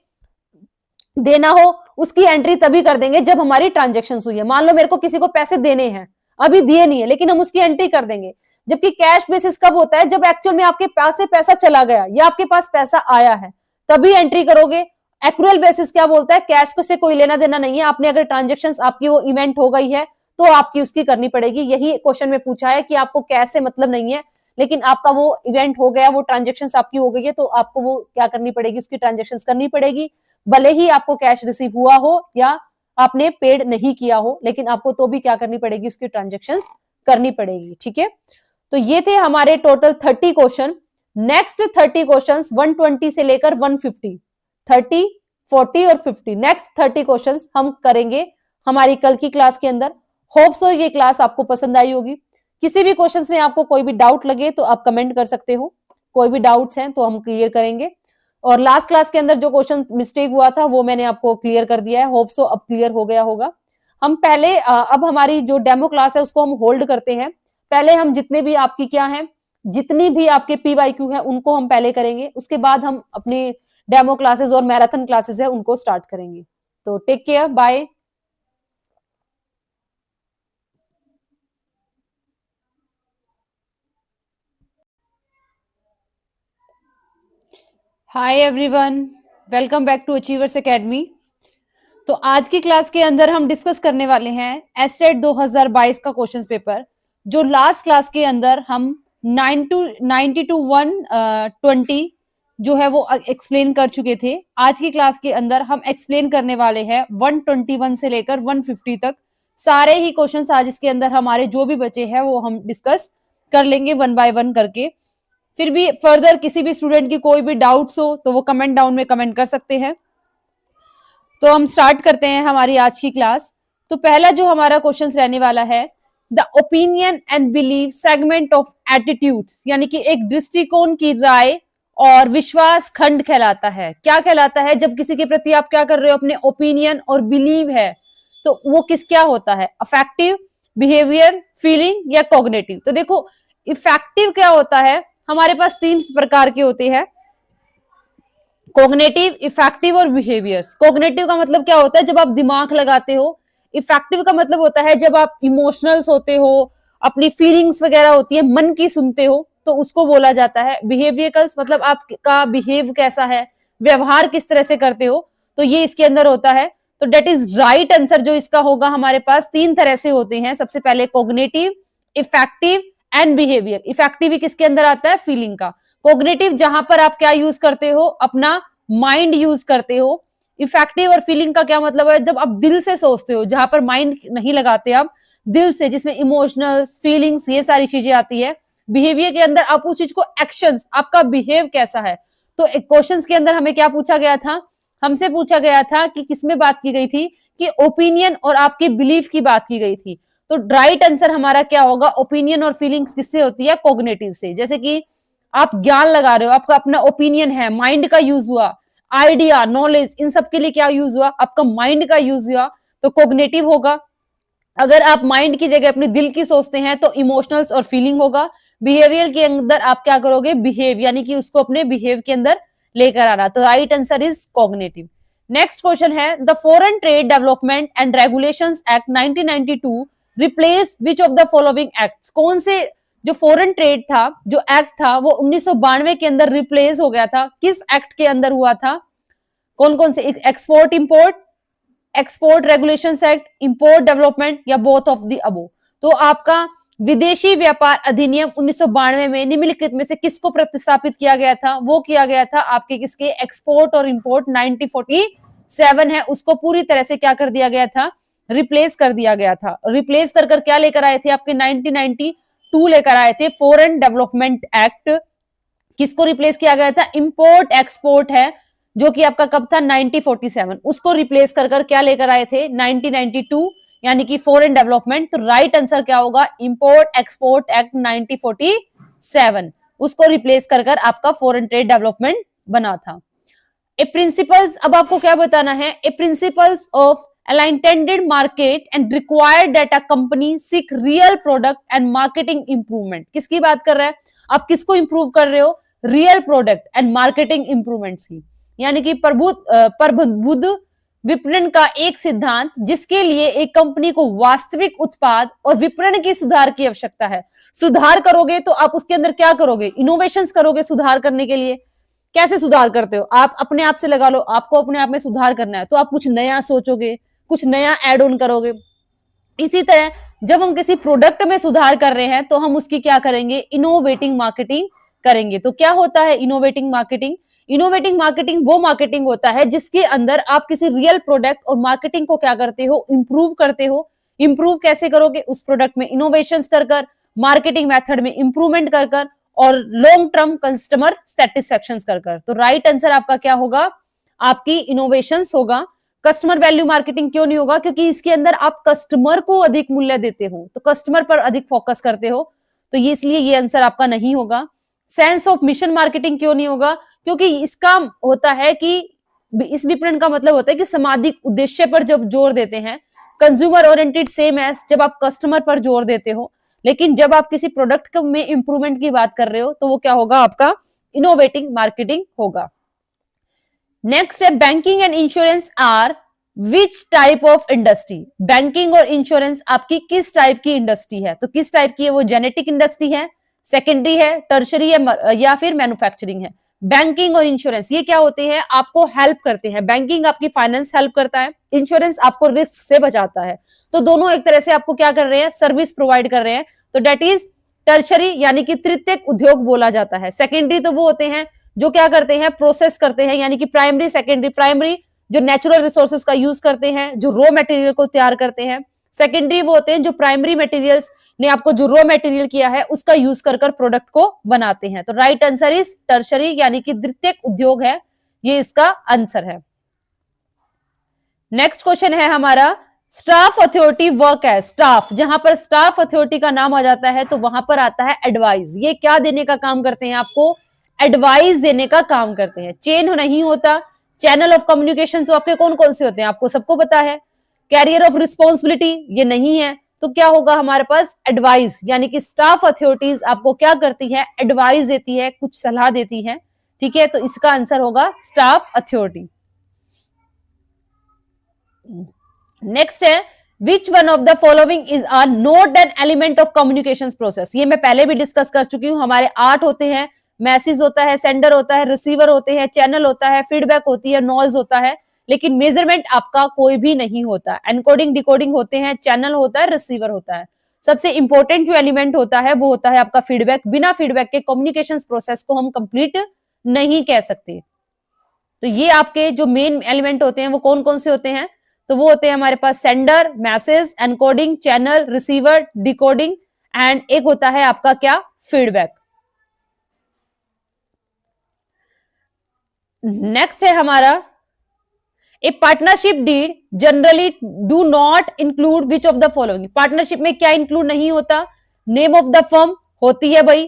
S1: देना हो, उसकी एंट्री तभी कर देंगे जब हमारी ट्रांजेक्शन हुई है। मान लो मेरे को किसी को पैसे देने हैं, अभी दिए नहीं है लेकिन हम उसकी एंट्री कर देंगे। जबकि कैश बेसिस कब होता है, जब एक्चुअल में आपके पास से पैसा चला गया या आपके पास पैसा आया है तभी एंट्री करोगे। एक्रूअल बेसिस क्या बोलता है, कैश से कोई लेना देना नहीं है, आपने अगर ट्रांजेक्शन आपकी वो इवेंट हो गई है तो आपकी उसकी करनी पड़ेगी। यही क्वेश्चन में पूछा है कि आपको कैश से मतलब नहीं है, लेकिन आपका वो इवेंट हो गया, वो ट्रांजेक्शन आपकी हो गई है तो आपको वो क्या करनी पड़ेगी, उसकी ट्रांजेक्शन करनी पड़ेगी, भले ही आपको कैश रिसीव हुआ हो या आपने पेड नहीं किया हो, लेकिन आपको तो भी क्या करनी पड़ेगी, उसकी ट्रांजेक्शन करनी पड़ेगी। ठीक है, तो ये थे हमारे टोटल 30 क्वेश्चन। नेक्स्ट 30 क्वेश्चन 120 से लेकर 150, 30, 40 और 50, नेक्स्ट 30 क्वेश्चन हम करेंगे हमारी कल की क्लास के अंदर। होप सो ये क्लास आपको पसंद आई होगी। किसी भी क्वेश्चंस में आपको कोई भी डाउट लगे तो आप कमेंट कर सकते हो, कोई भी डाउट्स हैं तो हम क्लियर करेंगे। और लास्ट क्लास के अंदर जो क्वेश्चन मिस्टेक हुआ था वो मैंने आपको क्लियर कर दिया है, होप सो अब क्लियर हो गया होगा। हम पहले अब हमारी जो डेमो क्लास है उसको हम होल्ड करते हैं, पहले हम जितने भी आपकी क्या है, जितनी भी आपके पीवाईक्यू है उनको हम पहले करेंगे, उसके बाद हम अपनी डेमो क्लासेस और मैराथन क्लासेस है उनको स्टार्ट करेंगे। तो take care, bye. Hi everyone, welcome back to Achievers Academy. तो आज की क्लास के अंदर हम डिस्कस करने वाले हैं एस्टेट 2022 का क्वेश्चन पेपर, जो लास्ट क्लास के अंदर हम 90 to 120 जो है वो एक्सप्लेन कर चुके थे। आज की क्लास के अंदर हम एक्सप्लेन करने वाले हैं 121 से लेकर 150 तक सारे ही क्वेश्चंस। आज इसके अंदर हमारे जो भी बचे हैं वो हम डिस्कस कर लेंगे वन बाय वन करके। फिर भी फर्दर किसी भी स्टूडेंट की कोई भी डाउट्स हो तो वो कमेंट डाउन में कमेंट कर सकते हैं। तो हम स्टार्ट करते हैं हमारी आज की क्लास। तो पहला जो हमारा क्वेश्चन रहने वाला है, the opinion and believe segment of attitudes, यानी कि एक दृष्टिकोण की राय और विश्वास खंड कहलाता है। क्या कहलाता है? जब किसी के प्रति आप क्या कर रहे हो, अपने ओपिनियन और बिलीव है, तो वो क्या होता है? अफेक्टिव, बिहेवियर, फीलिंग या कॉग्निटिव। तो देखो इफेक्टिव क्या होता है, हमारे पास तीन प्रकार के होते हैं, कॉग्निटिव, इफेक्टिव और बिहेवियर्स। कॉग्निटिव का मतलब क्या होता है? जब आप दिमाग लगाते हो। इफेक्टिव का मतलब होता है जब आप इमोशनल्स होते हो, अपनी फीलिंग्स वगैरह होती है, मन की सुनते हो, तो उसको बोला जाता है। बिहेवियर्स मतलब आपका बिहेव कैसा है, व्यवहार किस तरह से करते हो, तो ये इसके अंदर होता है। तो डेट इज राइट आंसर जो इसका होगा, हमारे पास तीन तरह से होते हैं। सबसे पहले cognitive, effective and behaviour. Effective किसके अंदर आता है? फीलिंग का। कॉग्निटिव जहां पर आप क्या यूज करते हो, अपना माइंड यूज करते हो। इफेक्टिव और फीलिंग का क्या मतलब है? जब आप दिल से सोचते हो, जहां पर माइंड नहीं लगाते आप, दिल से, जिसमें इमोशनल्स, फीलिंग्स, ये सारी चीजें आती है। बिहेवियर के अंदर आप उस चीज को एक्शंस, आपका बिहेव कैसा है। तो क्वेश्चंस के अंदर हमें क्या पूछा गया था? हमसे पूछा गया था कि किसमें बात की गई थी, कि ओपिनियन और आपके बिलीफ की बात की गई थी। तो राइट आंसर हमारा क्या होगा? ओपिनियन और फीलिंग्स किससे होती है? कॉग्निटिव से। जैसे कि आप ज्ञान लगा रहे हो, आपका अपना ओपिनियन है, माइंड का यूज हुआ, आइडिया, नॉलेज, इन सब के लिए क्या यूज हुआ? आपका माइंड का यूज हुआ, तो कॉग्निटिव होगा। अगर आप माइंड की जगह अपने दिल की सोचते हैं तो इमोशनल्स और फीलिंग होगा। बिहेवियर के अंदर आप क्या करोगे? बिहेव, यानी कि उसको अपने बिहेव के अंदर लेकर आना। तो right answer is cognitive. Next question है, the foreign trade development and regulations act 1992 replace which of the following acts. कौन से जो फॉरेन ट्रेड था, जो एक्ट था, वो 1992 के अंदर रिप्लेस हो गया था? किस एक्ट के अंदर हुआ था? कौन कौन से? Export import, export regulation act, import development, या बोथ ऑफ द अबो। तो आपका विदेशी व्यापार अधिनियम 1992 में निम्नलिखित में से किसको प्रतिस्थापित किया गया था? वो किया गया था आपके किसके? एक्सपोर्ट और इंपोर्ट 1947 है, उसको पूरी तरह से क्या कर दिया गया था? रिप्लेस कर दिया गया था। रिप्लेस कर क्या लेकर आए थे? आपके 1992 लेकर आए थे फॉरेन डेवलपमेंट एक्ट। किसको रिप्लेस किया गया था? इंपोर्ट एक्सपोर्ट है, जो कि आपका कब था? 1947। उसको रिप्लेस कर क्या लेकर आए थे? 1992, यानी कि फॉरेन डेवलपमेंट। तो राइट आंसर क्या होगा? इंपोर्ट एक्सपोर्ट एक्ट 1947, उसको रिप्लेस कर आपका फॉरेन ट्रेड डेवलपमेंट बना था। ए प्रिंसिपल्स, अब आपको क्या बताना है? A principles of intended market and required that a company seek real product and marketing improvement। किसकी बात कर रहा है? आप किसको इंप्रूव कर रहे हो? Real product and marketing improvements की, यानी कि प्रबुद्ध विपणन का एक सिद्धांत, जिसके लिए एक कंपनी को वास्तविक उत्पाद और विपणन की सुधार की आवश्यकता है। सुधार करोगे तो आप उसके अंदर क्या करोगे? इनोवेशंस करोगे सुधार करने के लिए। कैसे सुधार करते हो? आप अपने आप से लगा लो, आपको अपने आप में सुधार करना है तो आप कुछ नया सोचोगे, कुछ नया ऐड ऑन करोगे। इसी तरह जब हम किसी प्रोडक्ट में सुधार कर रहे हैं तो हम उसकी क्या करेंगे? इनोवेटिंग मार्केटिंग करेंगे। तो क्या होता है इनोवेटिंग मार्केटिंग? इनोवेटिंग मार्केटिंग वो मार्केटिंग होता है जिसके अंदर आप किसी रियल प्रोडक्ट और मार्केटिंग को क्या करते हो? इंप्रूव करते हो। इंप्रूव कैसे करोगे? उस प्रोडक्ट में इनोवेशंस कर, मार्केटिंग मेथड में इंप्रूवमेंट कर और लॉन्ग टर्म कस्टमर सेटिस्फेक्शन कर। तो राइट आंसर आपका क्या होगा? आपकी इनोवेशंस होगा। कस्टमर वैल्यू मार्केटिंग क्यों नहीं होगा? क्योंकि इसके अंदर आप कस्टमर को अधिक मूल्य देते हो, तो कस्टमर पर अधिक फोकस करते हो, तो ये इसलिए ये आंसर आपका नहीं होगा। सेंस ऑफ मिशन मार्केटिंग क्यों नहीं होगा? क्योंकि इसका होता है कि इस विपणन का मतलब होता है कि सामाजिक उद्देश्य पर जब जोर देते हैं। कंज्यूमर ओरिएंटेड सेम एज जब आप कस्टमर पर जोर देते हो, लेकिन जब आप किसी प्रोडक्ट में इंप्रूवमेंट की बात कर रहे हो तो वो क्या होगा? आपका इनोवेटिंग मार्केटिंग होगा। नेक्स्ट है, banking and insurance are which type of industry. Banking और इंश्योरेंस आपकी किस टाइप की इंडस्ट्री है? तो किस टाइप की है वो? जेनेटिक इंडस्ट्री है, सेकेंडरी है, टर्शरी है, या फिर मैन्युफैक्चरिंग है। बैंकिंग और इंश्योरेंस ये क्या होते हैं, आपको हेल्प करते हैं। बैंकिंग आपकी फाइनेंस हेल्प करता है, इंश्योरेंस आपको रिस्क से बचाता है। तो दोनों एक तरह से आपको क्या कर रहे हैं, सर्विस प्रोवाइड कर रहे हैं। तो डेट इज टर्शरी यानी कि तृतीयक उद्योग बोला जाता है। सेकेंडरी तो वो होते हैं जो क्या करते हैं, प्रोसेस करते हैं, यानी कि प्राइमरी सेकेंडरी। प्राइमरी जो नेचुरल रिसोर्सेज का यूज करते हैं, जो रॉ मटेरियल को तैयार करते हैं। सेकेंडरी वो होते हैं जो प्राइमरी मटेरियल्स ने आपको जो रॉ मटेरियल किया है उसका यूज कर प्रोडक्ट को बनाते हैं। तो राइट आंसर इज टर्शरी यानी कि द्वितीयक उद्योग है, ये इसका आंसर है। नेक्स्ट क्वेश्चन है हमारा, स्टाफ अथॉरिटी वर्क है। स्टाफ, जहां पर स्टाफ अथॉरिटी का नाम आ जाता है तो वहां पर आता है एडवाइस। ये क्या देने का काम करते हैं, आपको एडवाइस देने का काम करते हैं। चेन नहीं होता, चैनल ऑफ कम्युनिकेशन तो आपके कौन कौन से होते हैं, आपको सबको पता है। कैरियर ऑफ रिस्पॉन्सिबिलिटी ये नहीं है, तो क्या होगा हमारे पास एडवाइस, यानी कि स्टाफ अथॉरिटीज आपको क्या करती है, एडवाइस देती है, कुछ सलाह देती है। ठीक है, तो इसका आंसर होगा स्टाफ अथॉरिटी। नेक्स्ट है, which one of the following is a note an element of communication process. ये मैं पहले भी डिस्कस कर चुकी हूं। हमारे 8 होते हैं, मैसेज होता है, सेंडर होता है, रिसीवर होते हैं, चैनल होता है, फीडबैक होती है, नॉइज होता है, लेकिन मेजरमेंट आपका कोई भी नहीं होता। एनकोडिंग डिकोडिंग होते हैं, चैनल होता है, रिसीवर होता है। सबसे इंपॉर्टेंट जो एलिमेंट होता है वो होता है आपका फीडबैक। बिना फीडबैक के कम्युनिकेशन प्रोसेस को हम कंप्लीट नहीं कह सकते। तो ये आपके जो मेन एलिमेंट होते हैं वो कौन कौन से होते हैं, तो वो होते हैं हमारे पास sender, message, encoding, channel, receiver, decoding, and एक होता है आपका क्या, फीडबैक। नेक्स्ट है हमारा, a partnership deed generally do not include which of the following. Partnership में क्या इंक्लूड नहीं होता, नेम ऑफ द फर्म होती है भाई,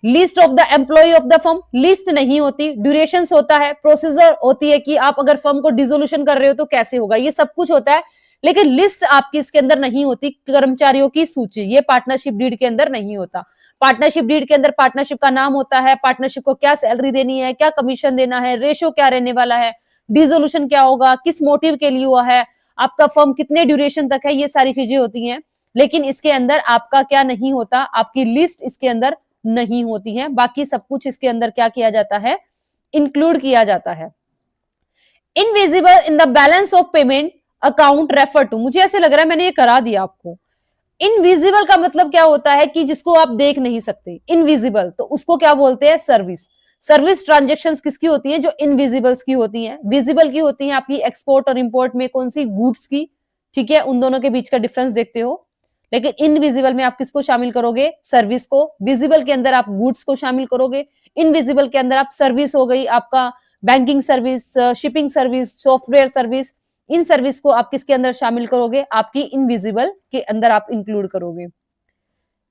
S1: list of the employ of the firm list नहीं होती, ड्यूरेशन होता है, प्रोसीजर होती है कि आप अगर फर्म को डिसोल्यूशन कर रहे हो तो कैसे होगा, ये सब कुछ होता है, लेकिन लिस्ट आपकी इसके अंदर नहीं होती, कर्मचारियों की सूची, ये पार्टनरशिप डीड के अंदर नहीं होता। पार्टनरशिप डीड के अंदर पार्टनरशिप का नाम होता है, पार्टनरशिप को क्या सैलरी देनी है, क्या कमीशन देना है, रेशो क्या रहने वाला है, डिसोल्यूशन क्या होगा, किस मोटिव के लिए हुआ है, आपका फर्म कितने ड्यूरेशन तक है, ये सारी चीजें होती हैं। लेकिन इसके अंदर आपका क्या नहीं होता, आपकी लिस्ट इसके अंदर नहीं होती है। बाकी सब कुछ इसके अंदर क्या किया जाता है, इंक्लूड किया जाता है। Invisible in the balance of payment account refer to, मुझे ऐसे लग रहा है मैंने ये करा दिया आपको। इनविजिबल का मतलब क्या होता है कि जिसको आप देख नहीं सकते, इनविजिबल, तो उसको क्या बोलते हैं, सर्विस। सर्विस ट्रांजैक्शंस किसकी होती हैं, जो इनविजिबल्स की होती हैं। विजिबल की होती हैं आपकी एक्सपोर्ट और इंपोर्ट में कौन सी, गुड्स की। ठीक है, उन दोनों के बीच का डिफरेंस देखते हो। लेकिन इनविजिबल में आप किसको शामिल करोगे, सर्विस को। विजिबल के अंदर आप गुड्स को शामिल करोगे, इनविजिबल के अंदर आप सर्विस हो गई आपका banking service, shipping service, software service, in service को आप किसके अंदर शामिल करोगे, आपकी इनविजिबल के अंदर आप इंक्लूड करोगे।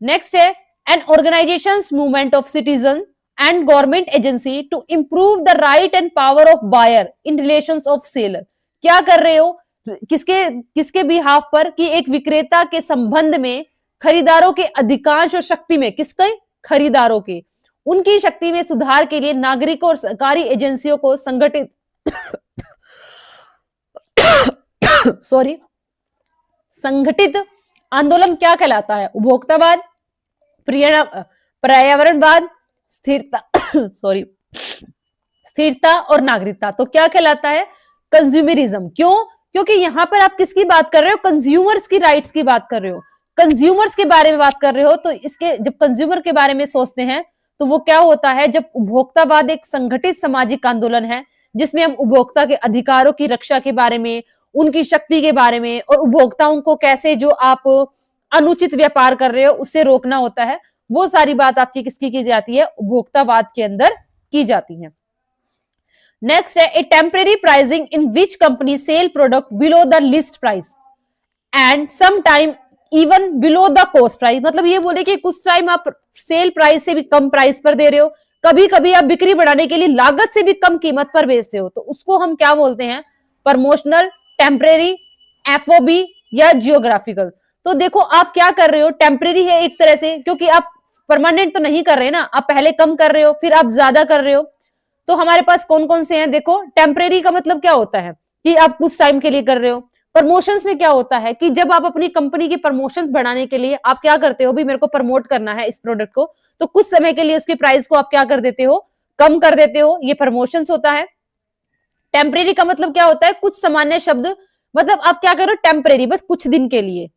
S1: नेक्स्ट है, an organisation movement of citizen and government agency to improve the right and power of buyer in relations of seller. क्या कर रहे हो, किसके बिहाफ पर, कि एक विक्रेता के संबंध में खरीदारों के अधिकांश और शक्ति में, किसके, खरीदारों के, उनकी शक्ति में सुधार के लिए नागरिकों और सरकारी एजेंसियों को संगठित सॉरी संगठित आंदोलन क्या कहलाता है, उपभोक्तावाद, पर्यावरणवाद, स्थिरता सॉरी स्थिरता और नागरिकता। तो क्या कहलाता है, कंज्यूमरिज्म। क्यों, क्योंकि यहां पर आप किसकी बात कर रहे हो, कंज्यूमर्स की राइट्स की बात कर रहे हो, कंज्यूमर्स के बारे में बात कर रहे हो। तो इसके जब कंज्यूमर के बारे में सोचते हैं तो वो क्या होता है, जब उपभोक्तावाद एक संगठित सामाजिक आंदोलन है जिसमें हम उपभोक्ता के अधिकारों की रक्षा के बारे में, उनकी शक्ति के बारे में, और उपभोक्ताओं को कैसे जो आप अनुचित व्यापार कर रहे हो उससे रोकना होता है, वो सारी बात आपकी किसकी की जाती है, उपभोक्तावाद के अंदर की जाती है। नेक्स्ट है, a temporary pricing in which company sell product below the list price and some time even below the cost price. मतलब ये बोले कि कुछ टाइम आप सेल प्राइस से भी कम प्राइस पर दे रहे हो, कभी कभी आप बिक्री बढ़ाने के लिए लागत से भी कम कीमत पर बेचते हो, तो उसको हम क्या बोलते हैं, प्रमोशनल, टेम्परेरी, एफओबी या जियोग्राफिकल। तो देखो आप क्या कर रहे हो, टेम्परेरी है एक तरह से, क्योंकि आप परमानेंट तो नहीं कर रहे ना, आप पहले कम कर रहे हो फिर आप ज्यादा कर रहे हो। तो हमारे पास कौन कौन से हैं, देखो टेम्परेरी का मतलब क्या होता है कि आप कुछ टाइम के लिए कर रहे हो, प्रमोशंस में क्या होता है कि जब आप अपनी कंपनी की प्रमोशंस बढ़ाने के लिए आप क्या करते हो, भी मेरे को प्रमोट करना है इस प्रोडक्ट को, तो कुछ समय के लिए उसकी प्राइस को आप क्या कर देते हो, कम कर देते हो, ये प्रमोशंस होता है। टेम्परेरी का मतलब क्या होता है, कुछ सामान्य शब्द, मतलब आप क्या करो टेम्परेरी, बस कुछ दिन के लिए।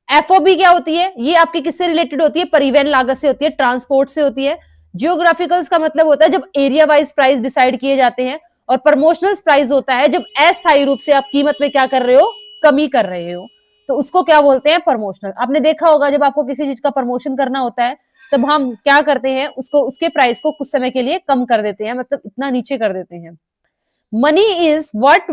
S1: एफओबी क्या होती है, ये आपकी किससे रिलेटेड होती है, परिवहन लागत से होती है, ट्रांसपोर्ट से होती है। जियोग्राफिकल्स का मतलब होता है जब एरिया वाइज प्राइस डिसाइड किए जाते हैं, और प्रमोशनल प्राइस होता है जब अस्थायी रूप से आप कीमत में क्या कर रहे हो, कमी कर रहे हो, तो उसको क्या बोलते हैं, प्रमोशनल। आपने देखा होगा जब आपको किसी चीज का प्रमोशन करना होता है तब हम क्या करते हैं, उसको उसके प्राइस को कुछ समय के लिए कम कर देते हैं, मतलब इतना नीचे कर देते हैं। Money is what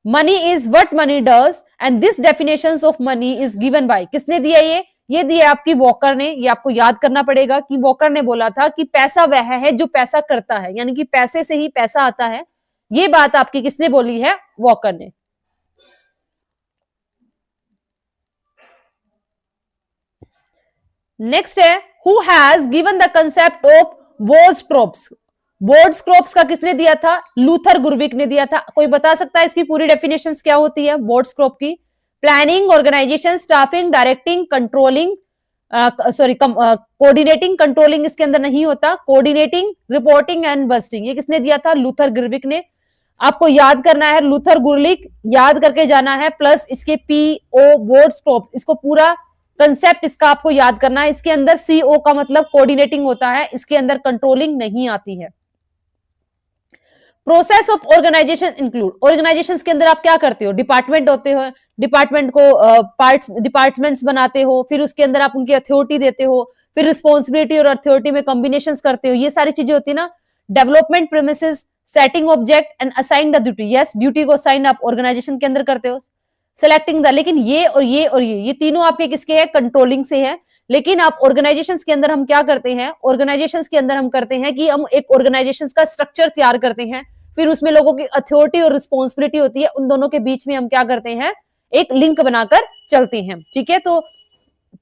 S1: money is what money does, and this definition of money is given by, किसने दिया ये दिया आपकी वॉकर ने। ये आपको याद करना पड़ेगा कि वॉकर ने बोला था कि पैसा वह है जो पैसा करता है, यानी कि पैसे से ही पैसा आता है। ये बात आपकी किसने बोली है, वॉकर ने। नेक्स्ट है, who has given the concept of boards boards का किसने दिया था, लूथर गुरविक ने दिया था। कोई बता सकता है इसकी पूरी डेफिनेशन क्या होती है बोर्ड्स की? Planning, organisation, staffing, directing, controlling, coordinating, controlling इसके अंदर नहीं होता, कोऑर्डिनेटिंग, रिपोर्टिंग एंड बस्टिंग। ये किसने दिया था, लूथर गुरविक ने। आपको याद करना है, लूथर गुरविक याद करके जाना है, प्लस इसके पीओ बोर्ड्स, इसको पूरा कंसेप्ट इसका आपको याद करना है। इसके अंदर सीओ का मतलब कोऑर्डिनेटिंग होता है, इसके अंदर कंट्रोलिंग नहीं आती है। Process of organisation include, organisation के अंदर आप क्या करते हो, डिपार्टमेंट होते हो, डिपार्टमेंट को पार्ट्स डिपार्टमेंट्स बनाते हो, फिर उसके अंदर आप उनकी अथॉरिटी देते हो, फिर रिस्पॉन्सिबिलिटी और अथॉरिटी में कॉम्बिनेशन करते हो, ये सारी चीजें होती है ना। Development, premises, setting object and assign the duty, yes duty को असाइन आप ऑर्गेनाइजेशन के अंदर करते हो। सेलेक्टिंग द, लेकिन ये और ये और ये तीनों आपके किसके हैं, कंट्रोलिंग से है। लेकिन आप ऑर्गेनाइजेशन के अंदर हम क्या करते हैं, ऑर्गेनाइजेशन के अंदर हम करते हैं कि हम एक ऑर्गेनाइजेशन का स्ट्रक्चर तैयार करते हैं, फिर उसमें लोगों की अथॉरिटी और रिस्पॉन्सिबिलिटी होती है, उन दोनों के बीच में हम क्या करते हैं, एक लिंक बनाकर चलते हैं। ठीक है, तो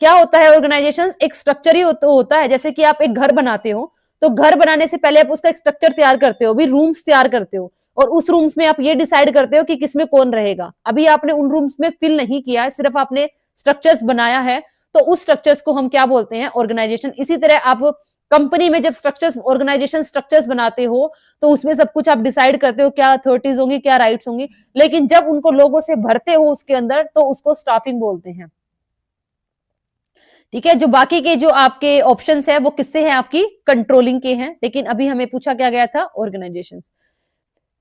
S1: क्या होता है, ऑर्गेनाइजेशन एक स्ट्रक्चर ही होता है। जैसे कि आप एक घर बनाते हो, तो घर बनाने से पहले आप उसका एक स्ट्रक्चर तैयार करते हो, भी रूम्स तैयार करते हो, और उस रूम्स में आप ये डिसाइड करते हो कि किसमें कौन रहेगा। अभी आपने उन रूम्स में फिल नहीं किया है, सिर्फ आपने स्ट्रक्चर्स बनाया है, तो उस स्ट्रक्चर्स को हम क्या बोलते हैं, ऑर्गेनाइजेशन। इसी तरह आप कंपनी में जब स्ट्रक्चर्स, ऑर्गेनाइजेशन स्ट्रक्चर्स बनाते हो, तो उसमें सब कुछ आप डिसाइड करते हो, क्या अथॉरिटीज होंगी, क्या राइट्स होंगी, लेकिन जब उनको लोगों से भरते हो उसके अंदर, तो उसको स्टाफिंग बोलते हैं। ठीक है, जो बाकी के जो आपके ऑप्शंस है वो किससे हैं, आपकी कंट्रोलिंग के हैं, लेकिन अभी हमें पूछा क्या गया था, organisation.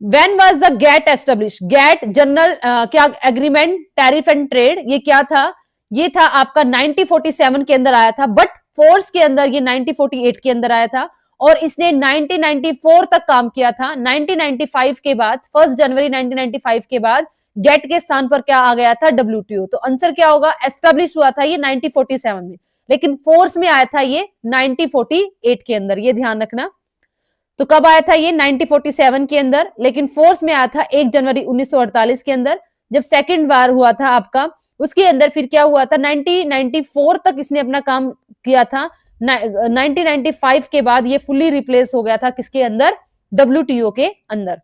S1: When was the GATT established? GATT general क्या एग्रीमेंट टैरिफ एंड ट्रेड, ये क्या था, ये था आपका 1947 के अंदर आया था, बट फोर्स के अंदर ये 1948 के अंदर आया था, और इसने 1994 तक काम किया था। 1995 के बाद, 1 जनवरी 1995 के बाद गेट के स्थान पर क्या आ गया था, WTO। तो आंसर क्या होगा, एस्टेब्लिश हुआ था ये 1947 में, लेकिन फोर्स में आया था ये 1948 के अंदर, ये ध्यान रखना। तो कब आया था ये, 1947 के अंदर, लेकिन फोर्स में आया था 1 जनवरी 1948 के अंदर। जब सेकंड बार हुआ था आपका, उसके अंदर फिर क्या हुआ था, 1994 तक इसने अपना काम किया था। 1995 के बाद ये फुल्ली रिप्लेस हो गया था किसके अंदर, WTO के अंदर।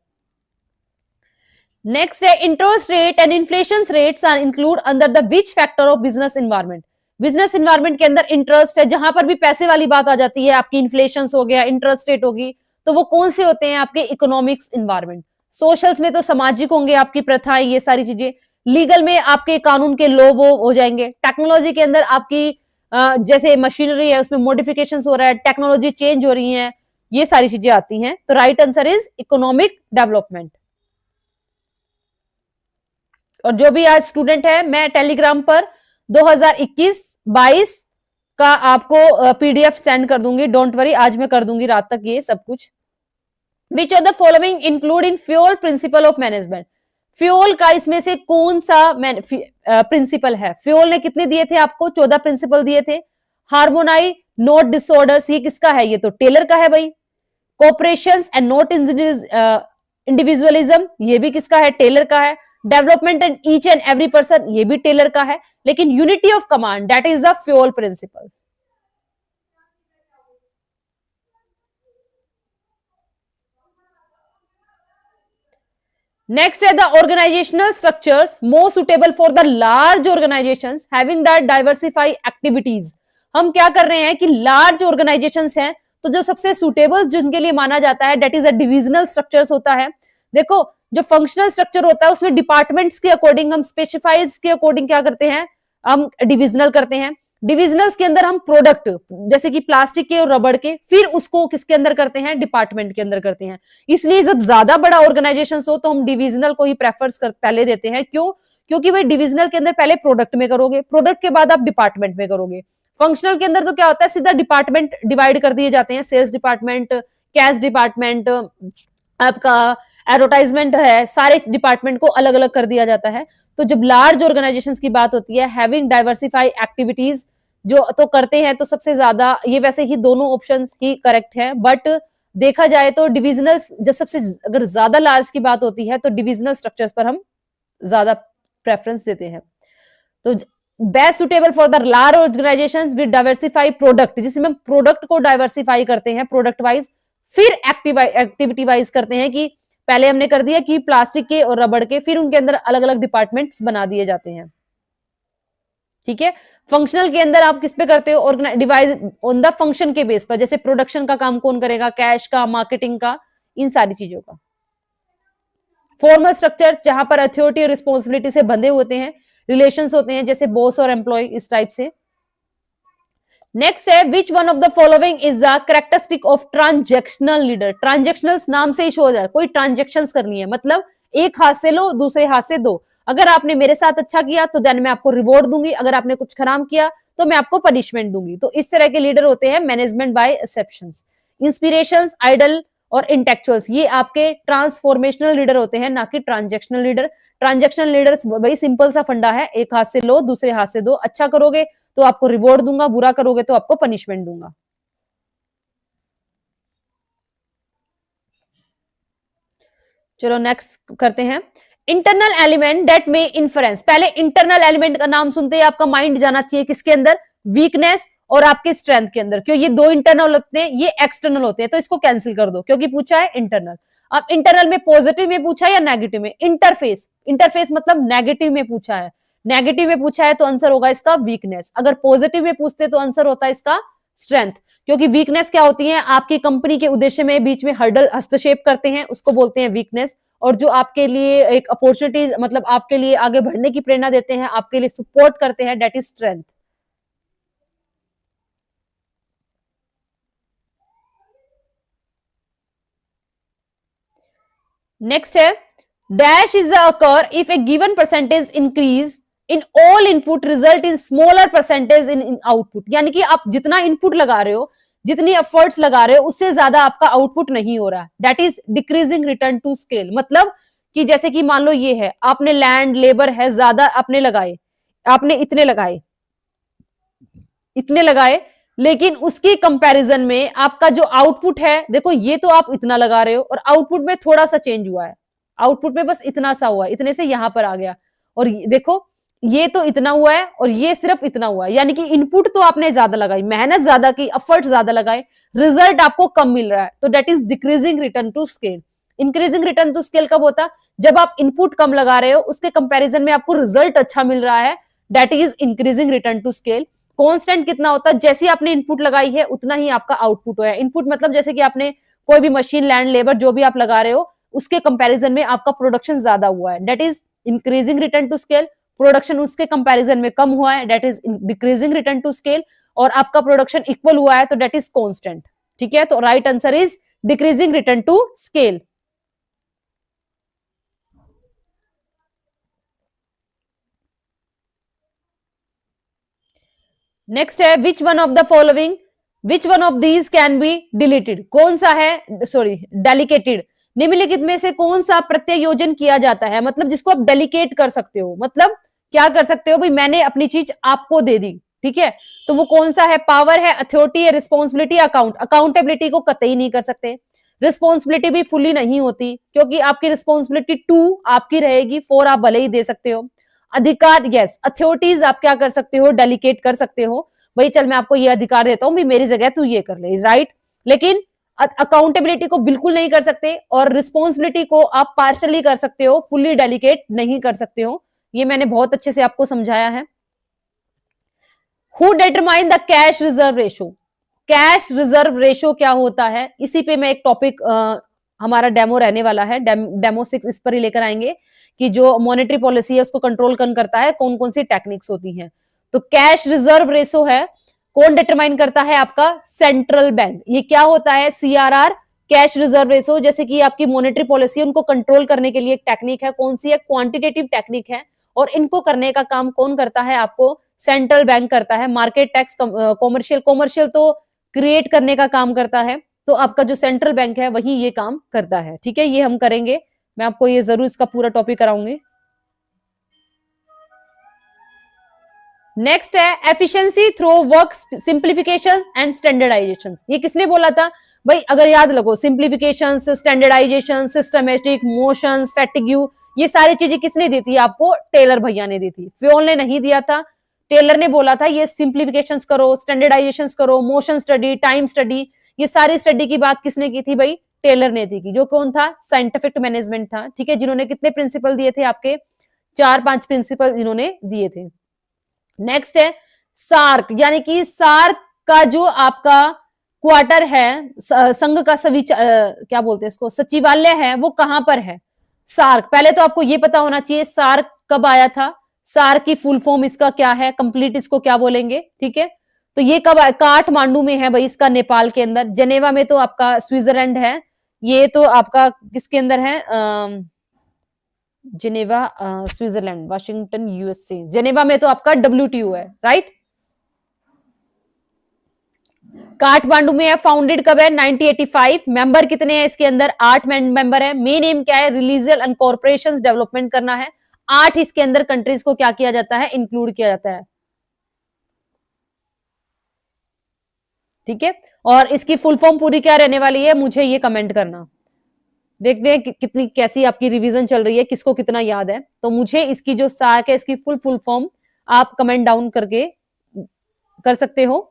S1: नेक्स्ट है, interest rate and inflation rates are include under the which factor of business environment. Business environment के अंदर इंटरेस्ट है, जहां पर भी पैसे वाली बात आ जाती है, आपकी इन्फ्लेशन हो गया, इंटरेस्ट रेट होगी, तो वो कौन से होते हैं, आपके इकोनॉमिक्स इन्वायरमेंट। सोशल्स में तो सामाजिक होंगे, आपकी प्रथाएं, ये सारी चीजें। लीगल में आपके कानून के लॉ वो हो जाएंगे। टेक्नोलॉजी के अंदर आपकी जैसे मशीनरी है उसमें मॉडिफिकेशन हो रहा है, टेक्नोलॉजी चेंज हो रही है, ये सारी चीजें आती हैं। तो right answer is economic development. और जो भी आज स्टूडेंट है, मैं टेलीग्राम पर 2021-22 का आपको पीडीएफ सेंड कर दूंगी, डोंट वरी, आज मैं कर दूंगी रात तक ये सब कुछ। विच of the following include in fuel principle of management. Fuel का इसमें से कौन सा प्रिंसिपल है, फ्यूल ने कितने दिए थे आपको, 14 प्रिंसिपल दिए थे। हार्मोनाई, नोट डिसऑर्डर्स, ये किसका है, ये तो टेलर का है भाई। कोऑपरेशन एंड नोट इंडिविजुअलिज्म, ये भी किसका है, टेलर का है। Development and each and every person, ये भी टेलर का है। लेकिन unity of command, that is the fuel principle. Next है the organisational structures most suitable for the large organisations having the diversify activities. हम क्या कर रहे हैं कि लार्ज ऑर्गेनाइजेशंस हैं तो जो सबसे सुटेबल जिनके लिए माना जाता है that is a divisional structures होता है। देखो जो फंक्शनल स्ट्रक्चर होता है उसमें डिपार्टमेंट्स के अकॉर्डिंग हम स्पेसिफाइज के अकॉर्डिंग क्या करते हैं, हम डिविजनल करते हैं। डिविजनल्स के अंदर हम प्रोडक्ट जैसे कि प्लास्टिक के और रबड़ के, फिर उसको किसके अंदर करते हैं, डिपार्टमेंट के अंदर करते हैं। इसलिए जब ज्यादा बड़ा ऑर्गेनाइजेशन हो तो हम डिविजनल को ही प्रेफर्स पहले देते हैं। क्यों? क्योंकि भाई डिविजनल के अंदर पहले प्रोडक्ट में करोगे, प्रोडक्ट के बाद आप डिपार्टमेंट में करोगे। फंक्शनल के अंदर तो क्या होता है, सीधा डिपार्टमेंट डिवाइड कर दिए जाते हैं, सेल्स डिपार्टमेंट, कैश डिपार्टमेंट, आपका एडवर्टाइजमेंट है, सारे डिपार्टमेंट को अलग अलग कर दिया जाता है। तो जब लार्ज ऑर्गेनाइजेशंस की बात होती है हैविंग डाइवर्सिफाई एक्टिविटीज जो तो करते हैं तो सबसे ज्यादा ये वैसे ही दोनों ऑप्शंस ही करेक्ट है, बट देखा जाए तो डिविजनल जब सबसे अगर ज्यादा लार्ज की बात होती है तो डिविजनल स्ट्रक्चर्स पर हम ज्यादा प्रेफरेंस देते हैं। तो best suitable for the large organisations with diversify product, जिसमें हम प्रोडक्ट को डाइवर्सिफाई करते हैं प्रोडक्ट वाइज, फिर एक्टिविटी वाइज करते हैं कि पहले हमने कर दिया कि प्लास्टिक के और रबड़ के, फिर उनके अंदर अलग अलग डिपार्टमेंट्स बना दिए जाते हैं। ठीक है। फंक्शनल के अंदर आप किस पे करते हो, डिवाइस ऑन द फंक्शन के बेस पर, जैसे प्रोडक्शन का काम कौन करेगा, कैश का, मार्केटिंग का, इन सारी चीजों का। फॉर्मल स्ट्रक्चर जहां पर अथॉरिटी और रिस्पॉन्सिबिलिटी से बंधे होते हैं, रिलेशंस होते हैं जैसे बॉस और एम्प्लॉय, इस टाइप से। नेक्स्ट है which one of the following is the characteristic of transactional leader. Transactional नाम से ही शो हो जाए, कोई ट्रांजैक्शन करनी है, मतलब एक हाथ से लो दूसरे हाथ से दो। अगर आपने मेरे साथ अच्छा किया तो देन मैं आपको रिवॉर्ड दूंगी, अगर आपने कुछ खराब किया तो मैं आपको पनिशमेंट दूंगी। तो इस तरह के लीडर होते हैं management by exceptions. Inspirations, idol और इंटेलेक्चुअल्स, ये आपके ट्रांसफॉर्मेशनल लीडर होते हैं, ना कि ट्रांजैक्शनल लीडर। ट्रांजैक्शनल लीडर भाई सिंपल सा फंडा है, एक हाथ से लो दूसरे हाथ से दो। अच्छा करोगे तो आपको रिवॉर्ड दूंगा, बुरा करोगे तो आपको पनिशमेंट दूंगा। चलो नेक्स्ट करते हैं। Internal element that may influence. पहले इंटरनल एलिमेंट का नाम सुनते ही आपका माइंड जाना चाहिए किसके अंदर, वीकनेस और आपके स्ट्रेंथ के अंदर। क्यों, ये दो इंटरनल होते हैं, ये एक्सटर्नल होते हैं, तो इसको कैंसिल कर दो क्योंकि पूछा है इंटरनल। अब इंटरनल में पॉजिटिव में पूछा है या नेगेटिव में, इंटरफेस, इंटरफेस मतलब नेगेटिव में पूछा है, नेगेटिव में पूछा है तो आंसर होगा इसका वीकनेस। अगर पॉजिटिव में पूछते तो आंसर होता है इसका स्ट्रेंथ। क्योंकि वीकनेस क्या होती है, आपकी कंपनी के उद्देश्य में बीच में हर्डल हस्तक्षेप करते हैं, उसको बोलते हैं वीकनेस। और जो आपके लिए एक अपॉर्चुनिटीज, मतलब आपके लिए आगे बढ़ने की प्रेरणा देते हैं, आपके लिए सपोर्ट करते हैं, दैट इज स्ट्रेंथ। नेक्स्ट है dash is occur if A given percentage increase in all input result in smaller percentage in output. यानी कि आप जितना इनपुट लगा रहे हो, जितनी एफर्ट्स लगा रहे हो, उससे ज्यादा आपका आउटपुट नहीं हो रहा है, that is decreasing return to scale. मतलब कि जैसे कि मान लो ये है, आपने लैंड लेबर है ज्यादा आपने लगाए, आपने इतने लगाए, लेकिन उसकी कंपैरिजन में आपका जो आउटपुट है, देखो ये तो आप इतना लगा रहे हो और आउटपुट में थोड़ा सा चेंज हुआ है, आउटपुट में बस इतना सा हुआ, इतने से यहां पर आ गया। और देखो ये तो इतना हुआ है और ये सिर्फ इतना हुआ है, यानी कि इनपुट तो आपने ज्यादा लगाई, मेहनत ज्यादा की, एफर्ट ज्यादा लगाए, रिजल्ट आपको कम मिल रहा है, तो that is decreasing return to scale. Increasing return to scale कब होता, जब आप इनपुट कम लगा रहे हो, उसके कंपैरिजन में आपको रिजल्ट अच्छा मिल रहा है, that is increasing return to scale. Constant कितना होता है, जैसे आपने इनपुट लगाई है उतना ही आपका आउटपुट है। इनपुट मतलब जैसे कि आपने कोई भी मशीन, लैंड, लेबर जो भी आप लगा रहे हो, उसके कंपैरिजन में आपका प्रोडक्शन ज्यादा हुआ है, that is increasing return to scale. Production उसके कंपैरिजन में कम हुआ है, that is decreasing return to scale. और आपका प्रोडक्शन इक्वल हुआ है तो दैट इज कांस्टेंट। ठीक है, तो right answer is decreasing return to scale. Next है which one of the following, which one of these can be deleted. कौन सा है, सॉरी डेलीकेटेड, निम्नलिखित में से कौन सा प्रत्यायोजन किया जाता है, मतलब जिसको आप डेलीकेट कर सकते हो, मतलब क्या कर सकते हो भाई, मैंने अपनी चीज आपको दे दी, ठीक है, तो वो कौन सा है, पावर है, अथॉरिटी है, रिस्पॉन्सिबिलिटी, अकाउंट। अकाउंटेबिलिटी को कतई नहीं कर सकते, रिस्पॉन्सिबिलिटी भी फुली नहीं होती, क्योंकि आपकी रिस्पॉन्सिबिलिटी 2 आपकी रहेगी, 4 आप भले ही दे सकते हो। अधिकार, यस, अथॉरिटीज आप क्या कर सकते हो, डेलीकेट कर सकते हो, भाई चल मैं आपको ये अधिकार देता हूं, भाई मेरी जगह तू ये कर ले, राइट। लेकिन अकाउंटेबिलिटी को बिल्कुल नहीं कर सकते और रिस्पॉन्सिबिलिटी को आप पार्शली कर सकते हो, फुल्ली डेलीगेट नहीं कर सकते हो। ये मैंने बहुत अच्छे से आपको समझाया है। Who determine the cash reserve ratio, cash reserve ratio क्या होता है, इसी पे मैं एक टॉपिक हमारा डेमो रहने वाला है, डेमो 6 इस पर ही लेकर आएंगे कि जो मॉनेटरी पॉलिसी है उसको कंट्रोल कौन करता है, कौन कौन सी टेक्निक्स होती हैं। तो कैश रिजर्व रेशो है, कौन डिटरमाइन करता है, आपका सेंट्रल बैंक। ये क्या होता है, सीआरआर, कैश रिजर्व रेशो, जैसे कि आपकी मॉनेटरी पॉलिसी उनको कंट्रोल करने के लिए एक टेक्निक है, कौन सी है, क्वांटिटेटिव टेक्निक है, और इनको करने का काम कौन करता है, आपको सेंट्रल बैंक करता है। मार्केट टैक्स, कॉमर्शियल तो क्रिएट करने का काम करता है, तो आपका जो सेंट्रल बैंक है वही ये काम करता है। ठीक है, ये हम करेंगे, मैं आपको ये जरूर इसका पूरा टॉपिक कराऊंगी। नेक्स्ट है efficiency through work simplification and standardisation. ये किसने बोला था भाई, अगर याद लगो, simplification, standardisation, systematic, motions, fatigue, ये सारी चीजें किसने दी थी आपको, टेलर भैया ने दी थी, फ्योल ने नहीं दिया था। टेलर ने बोला था ये सिंप्लीफिकेशन करो, स्टैंडर्डाइजेशन करो, मोशन स्टडी, टाइम स्टडी, ये सारी स्टडी की बात किसने की थी भाई, टेलर ने थी, जो कौन था, साइंटिफिक मैनेजमेंट था। ठीक है, जिन्होंने कितने प्रिंसिपल दिए थे आपके, 4-5 प्रिंसिपल जिन्होंने दिए थे। नेक्स्ट है सार्क, यानी कि सार्क का जो आपका क्वार्टर है, संघ का क्या बोलते हैं इसको, सचिवालय है, वो कहां पर है, सार्क। पहले तो आपको ये पता होना चाहिए सार्क कब आया था, सार्क की फुल फॉर्म इसका क्या है, कंप्लीट इसको क्या बोलेंगे। ठीक है, तो ये कब, काठमांडू में है भाई, इसका नेपाल के अंदर। जेनेवा में तो आपका स्विट्जरलैंड है, ये तो आपका किसके अंदर है, Geneva Switzerland, Washington USA. Geneva में तो आपका WTO है, राइट। काठमांडू में है, फाउंडेड कब है, 1985। मेंबर कितने हैं इसके अंदर, 8 मेंबर है। मेन एम क्या है, रिलीजियल एंड कॉर्पोरेशंस डेवलपमेंट करना है। 8 इसके अंदर कंट्रीज को क्या किया जाता है, इंक्लूड किया जाता है। ठीक है, और इसकी फुल फॉर्म पूरी क्या रहने वाली है, मुझे ये कमेंट करना। देखते हैं कितनी कैसी आपकी रिवीजन चल रही है, किसको कितना याद है। तो मुझे इसकी जो सार्क है इसकी फुल फॉर्म आप कमेंट डाउन करके कर सकते हो।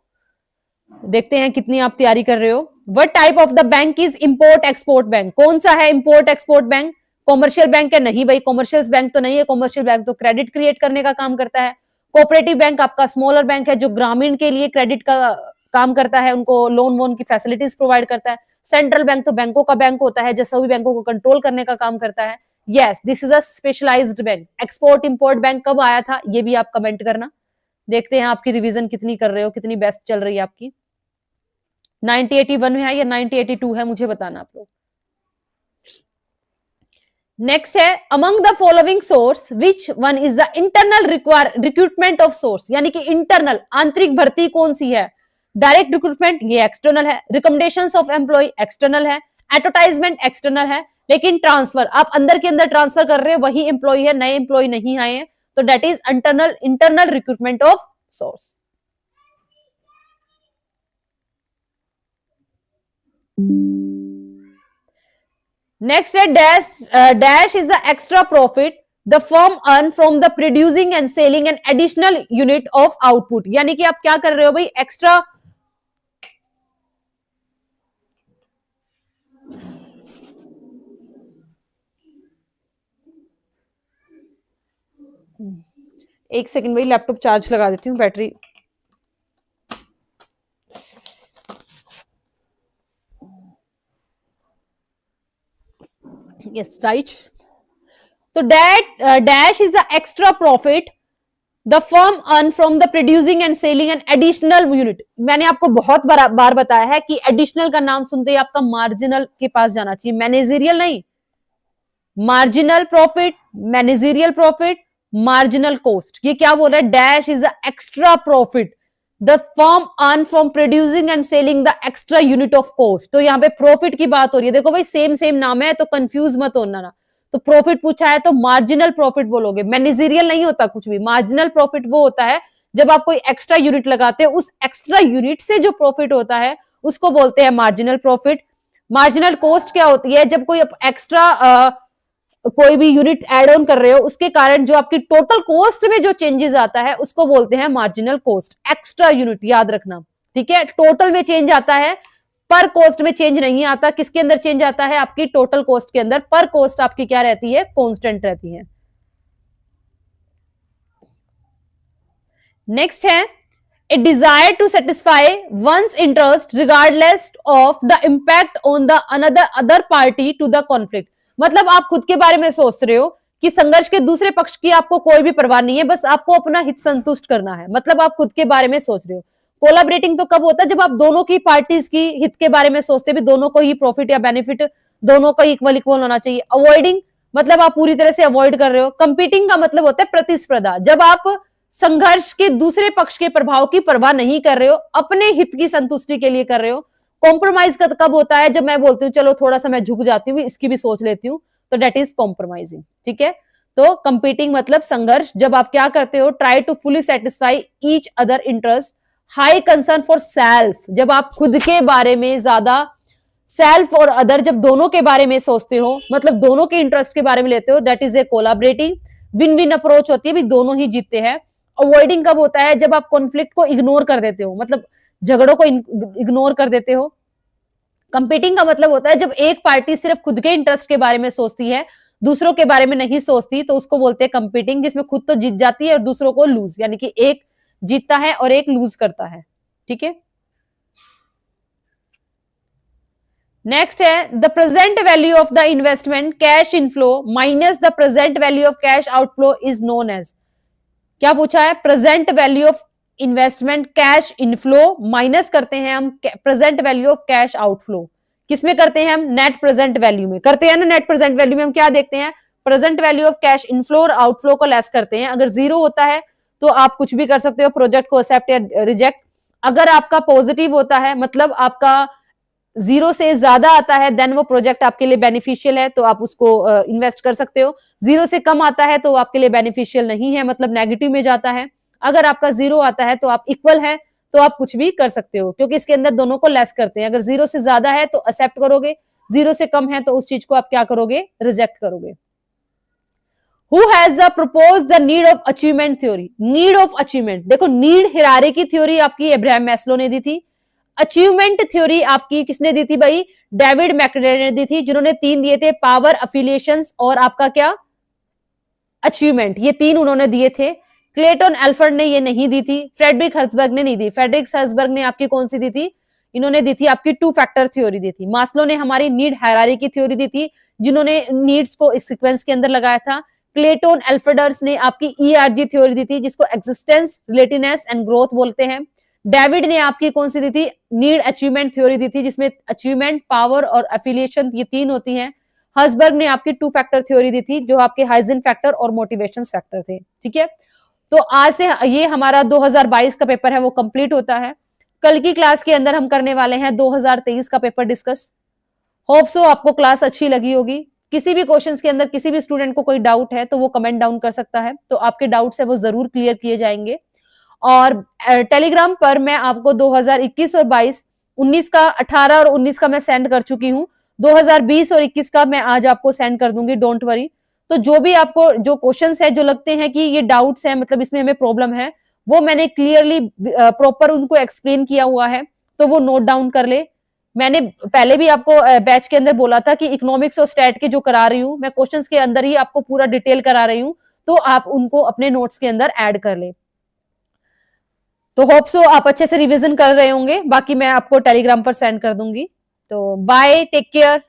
S1: देखते हैं कितनी आप तैयारी कर रहे हो। What type of the bank is import export bank, कौन सा है import export bank, commercial bank है, नहीं भाई कॉमर्शियल बैंक तो नहीं है, कॉमर्शियल बैंक तो क्रेडिट क्रिएट करने का काम करता है। कोऑपरेटिव बैंक आपका स्मॉलर बैंक है, जो ग्रामीण के लिए क्रेडिट का काम करता है, उनको लोन वोन की फैसिलिटीज प्रोवाइड करता है। सेंट्रल बैंक तो बैंकों का बैंक होता है, जो सभी बैंकों को कंट्रोल करने का काम करता है। Yes, this is a specialised bank. Export import bank कब आया था, ये भी आप कमेंट करना। देखते हैं आपकी रिवीजन कितनी कर रहे हो, कितनी बेस्ट चल रही है आपकी। 1981 में है या 1982 है, मुझे बताना आप लोग। नेक्स्ट है among the following source which one is the internal recruitment of source, यानी कि इंटरनल आंतरिक भर्ती कौन सी है। डायरेक्ट रिक्रूटमेंट ये एक्सटर्नल है, रिकमेंडेशंस ऑफ एम्प्लॉय एक्सटर्नल है, एडवर्टाइजमेंट एक्सटर्नल है, लेकिन ट्रांसफर आप अंदर के अंदर ट्रांसफर कर रहे हो, वही एम्प्लॉय है, नए एम्प्लॉय नहीं आए हैं, तो that is internal recruitment of source. Next है dash is the extra profit the firm earn from the producing and selling an additional unit of output, यानी कि आप क्या कर रहे हो भाई, एक्स्ट्रा एक सेकंड भाई, लैपटॉप चार्ज लगा देती हूँ, बैटरी। Yes right. तो dash is the extra profit the firm earn from the producing and selling an additional unit. मैंने आपको बहुत बार बताया है कि एडिशनल का नाम सुनते ही आपका मार्जिनल के पास जाना चाहिए, मैनेजरियल नहीं। Marginal profit, managerial profit, marginal cost, ये क्या बोल रहा है, dash is the extra profit the firm earn from producing and selling the extra unit of cost. तो यहाँ पे प्रॉफिट की बात हो रही है, देखो भाई सेम नाम है तो कंफ्यूज मत होना ना। तो प्रॉफिट पूछा है तो मार्जिनल प्रॉफिट बोलोगे, मैनेजरियल नहीं होता कुछ भी। मार्जिनल प्रॉफिट वो होता है जब आप कोई एक्स्ट्रा यूनिट लगाते हो, उस एक्स्ट्रा यूनिट से जो प्रॉफिट होता है उसको बोलते हैं मार्जिनल प्रॉफिट। मार्जिनल कॉस्ट क्या होती है, जब कोई एक्स्ट्रा कोई भी यूनिट एड ऑन कर रहे हो, उसके कारण जो आपकी टोटल कॉस्ट में जो चेंजेस आता है उसको बोलते हैं मार्जिनल कॉस्ट। एक्स्ट्रा यूनिट याद रखना, ठीक है, टोटल में चेंज आता है पर कॉस्ट में चेंज नहीं आता। किसके अंदर चेंज आता है? आपकी टोटल कॉस्ट के अंदर। पर कॉस्ट आपकी क्या रहती है? कांस्टेंट रहती है। नेक्स्ट है a desire to satisfy one's interest regardless of the impact on the other party to the conflict. मतलब आप खुद के बारे में सोच रहे हो कि संघर्ष के दूसरे पक्ष की आपको कोई भी परवाह नहीं है, बस आपको अपना हित संतुष्ट करना है। मतलब आप खुद के बारे में सोच रहे हो। कोलैबोरेटिंग तो कब होता है? जब आप दोनों की पार्टीज की हित के बारे में सोचते भी, दोनों को ही प्रॉफिट या बेनिफिट दोनों को इक्वल इक्वल होना चाहिए। अवॉइडिंग मतलब आप पूरी तरह से अवॉइड कर रहे हो। कंपीटिंग का मतलब होता है प्रतिस्पर्धा, जब आप संघर्ष के दूसरे पक्ष के प्रभाव की परवाह नहीं कर रहे हो, अपने हित की संतुष्टि के लिए कर रहे हो। कॉम्प्रोमाइज कब होता है? जब मैं बोलती हूँ चलो थोड़ा सा मैं झुक जाती हूँ, इसकी भी सोच लेती हूँ, तो डेट इज कॉम्प्रोमाइजिंग। ठीक है, तो कंपीटिंग मतलब संघर्ष। जब आप क्या करते हो? Try to fully satisfy each other interest, high concern for self. जब आप खुद के बारे में ज्यादा, सेल्फ और अदर जब दोनों के बारे में सोचते हो, मतलब दोनों के इंटरेस्ट के बारे में लेते हो, that is a collaborating. Win win approach होती है, भी दोनों ही जीतते हैं। अवॉइडिंग कब होता है? जब आप कॉन्फ्लिक्ट को इग्नोर कर देते हो, मतलब झगड़ों को इग्नोर कर देते हो। कंपीटिंग का मतलब होता है जब एक पार्टी सिर्फ खुद के इंटरेस्ट के बारे में सोचती है, दूसरों के बारे में नहीं सोचती, तो उसको बोलते हैं कंपीटिंग, जिसमें खुद तो जीत जाती है और दूसरों को लूज, यानी कि एक जीतता है और एक लूज करता है। ठीक है, नेक्स्ट है the present value of the investment cash inflow minus the present value of cash outflow is known as. क्या पूछा है? Present value of investment cash inflow minus करते हैं हम present value of cash outflow. किसमें करते हैं हम? नेट प्रेजेंट वैल्यू में करते हैं ना। नेट प्रेजेंट वैल्यू में हम क्या देखते हैं? Present value of cash inflow और आउटफ्लो को लेस करते हैं। अगर जीरो होता है तो आप कुछ भी कर सकते हो, प्रोजेक्ट को एक्सेप्ट या रिजेक्ट। अगर आपका पॉजिटिव होता है, मतलब आपका जीरो से ज्यादा आता है, देन वो प्रोजेक्ट आपके लिए बेनिफिशियल है, तो आप उसको इन्वेस्ट कर सकते हो। जीरो से कम आता है तो आपके लिए बेनिफिशियल नहीं है, मतलब नेगेटिव में जाता है। अगर आपका जीरो आता है तो आप इक्वल है, तो आप कुछ भी कर सकते हो, क्योंकि इसके अंदर दोनों को लेस करते हैं। अगर जीरो से ज्यादा है तो एक्सेप्ट करोगे, जीरो से कम है तो उस चीज को आप क्या करोगे? रिजेक्ट करोगे। Who has the proposed the need of achievement theory? Need of achievement, देखो नीड हिरार्की थ्योरी आपकी अब्राहम मैस्लो ने दी थी। अचीवमेंट थ्योरी आपकी किसने दी थी भाई? डेविड मैकक्लेलन ने दी थी, जिन्होंने 3 दिए थे, पावर, अफिलिएशंस और आपका क्या? अचीवमेंट। ये 3 उन्होंने दिए थे। क्लेटन एल्फर्ड ने ये नहीं दी थी, फ्रेडरिक हर्ट्जबर्ग ने नहीं दी। फ्रेडरिक हर्ट्जबर्ग ने आपकी कौन सी दी थी? इन्होंने दी थी आपकी 2 फैक्टर थ्योरी दी थी। मास्लो ने हमारी नीड हायरार्की थ्योरी दी थी, जिन्होंने नीड्स को इस सीक्वेंस के अंदर लगाया था। क्लेटन एल्फर्डर्स ने आपकी ईआरजी थ्योरी दी थी, जिसको एक्सिस्टेंस, रिलेटिवनेस एंड ग्रोथ बोलते हैं। डेविड ने आपकी कौन सी दी थी? नीड अचीवमेंट थ्योरी दी थी, जिसमें अचीवमेंट, पावर और एफिलिएशन ये 3 होती हैं। हर्ट्जबर्ग ने आपकी 2 फैक्टर थ्योरी दी थी, जो आपके हाइजन फैक्टर और मोटिवेशन फैक्टर थे। ठीक है, तो आज से ये हमारा 2022 का पेपर है वो कंप्लीट होता है। कल की क्लास के अंदर हम करने वाले हैं 2023 का पेपर डिस्कस। होप सो आपको क्लास अच्छी लगी होगी। किसी भी क्वेश्चंस के अंदर किसी भी स्टूडेंट को कोई डाउट है तो वो कमेंट डाउन कर सकता है, तो आपके डाउट्स है वो जरूर क्लियर किए जाएंगे। और टेलीग्राम पर मैं आपको 2021 और 22, 19 का 18 और 19 का मैं सेंड कर चुकी हूँ। 2020 और 21 का मैं आज आपको सेंड कर दूंगी, डोंट वरी। तो जो भी आपको जो क्वेश्चंस है जो लगते हैं कि ये डाउट्स है, मतलब इसमें हमें प्रॉब्लम है, वो मैंने क्लियरली प्रॉपर उनको एक्सप्लेन किया हुआ है, तो वो नोट डाउन कर ले। मैंने पहले भी आपको बैच के अंदर बोला था कि इकोनॉमिक्स और स्टैट के जो करा रही हूँ मैं, क्वेश्चंस के अंदर ही आपको पूरा डिटेल करा रही हूँ, तो आप उनको अपने नोट्स के अंदर ऐड कर ले। तो होप सो आप अच्छे से रिवीजन कर रहे होंगे। बाकी मैं आपको टेलीग्राम पर सेंड कर दूंगी। तो बाय, टेक केयर।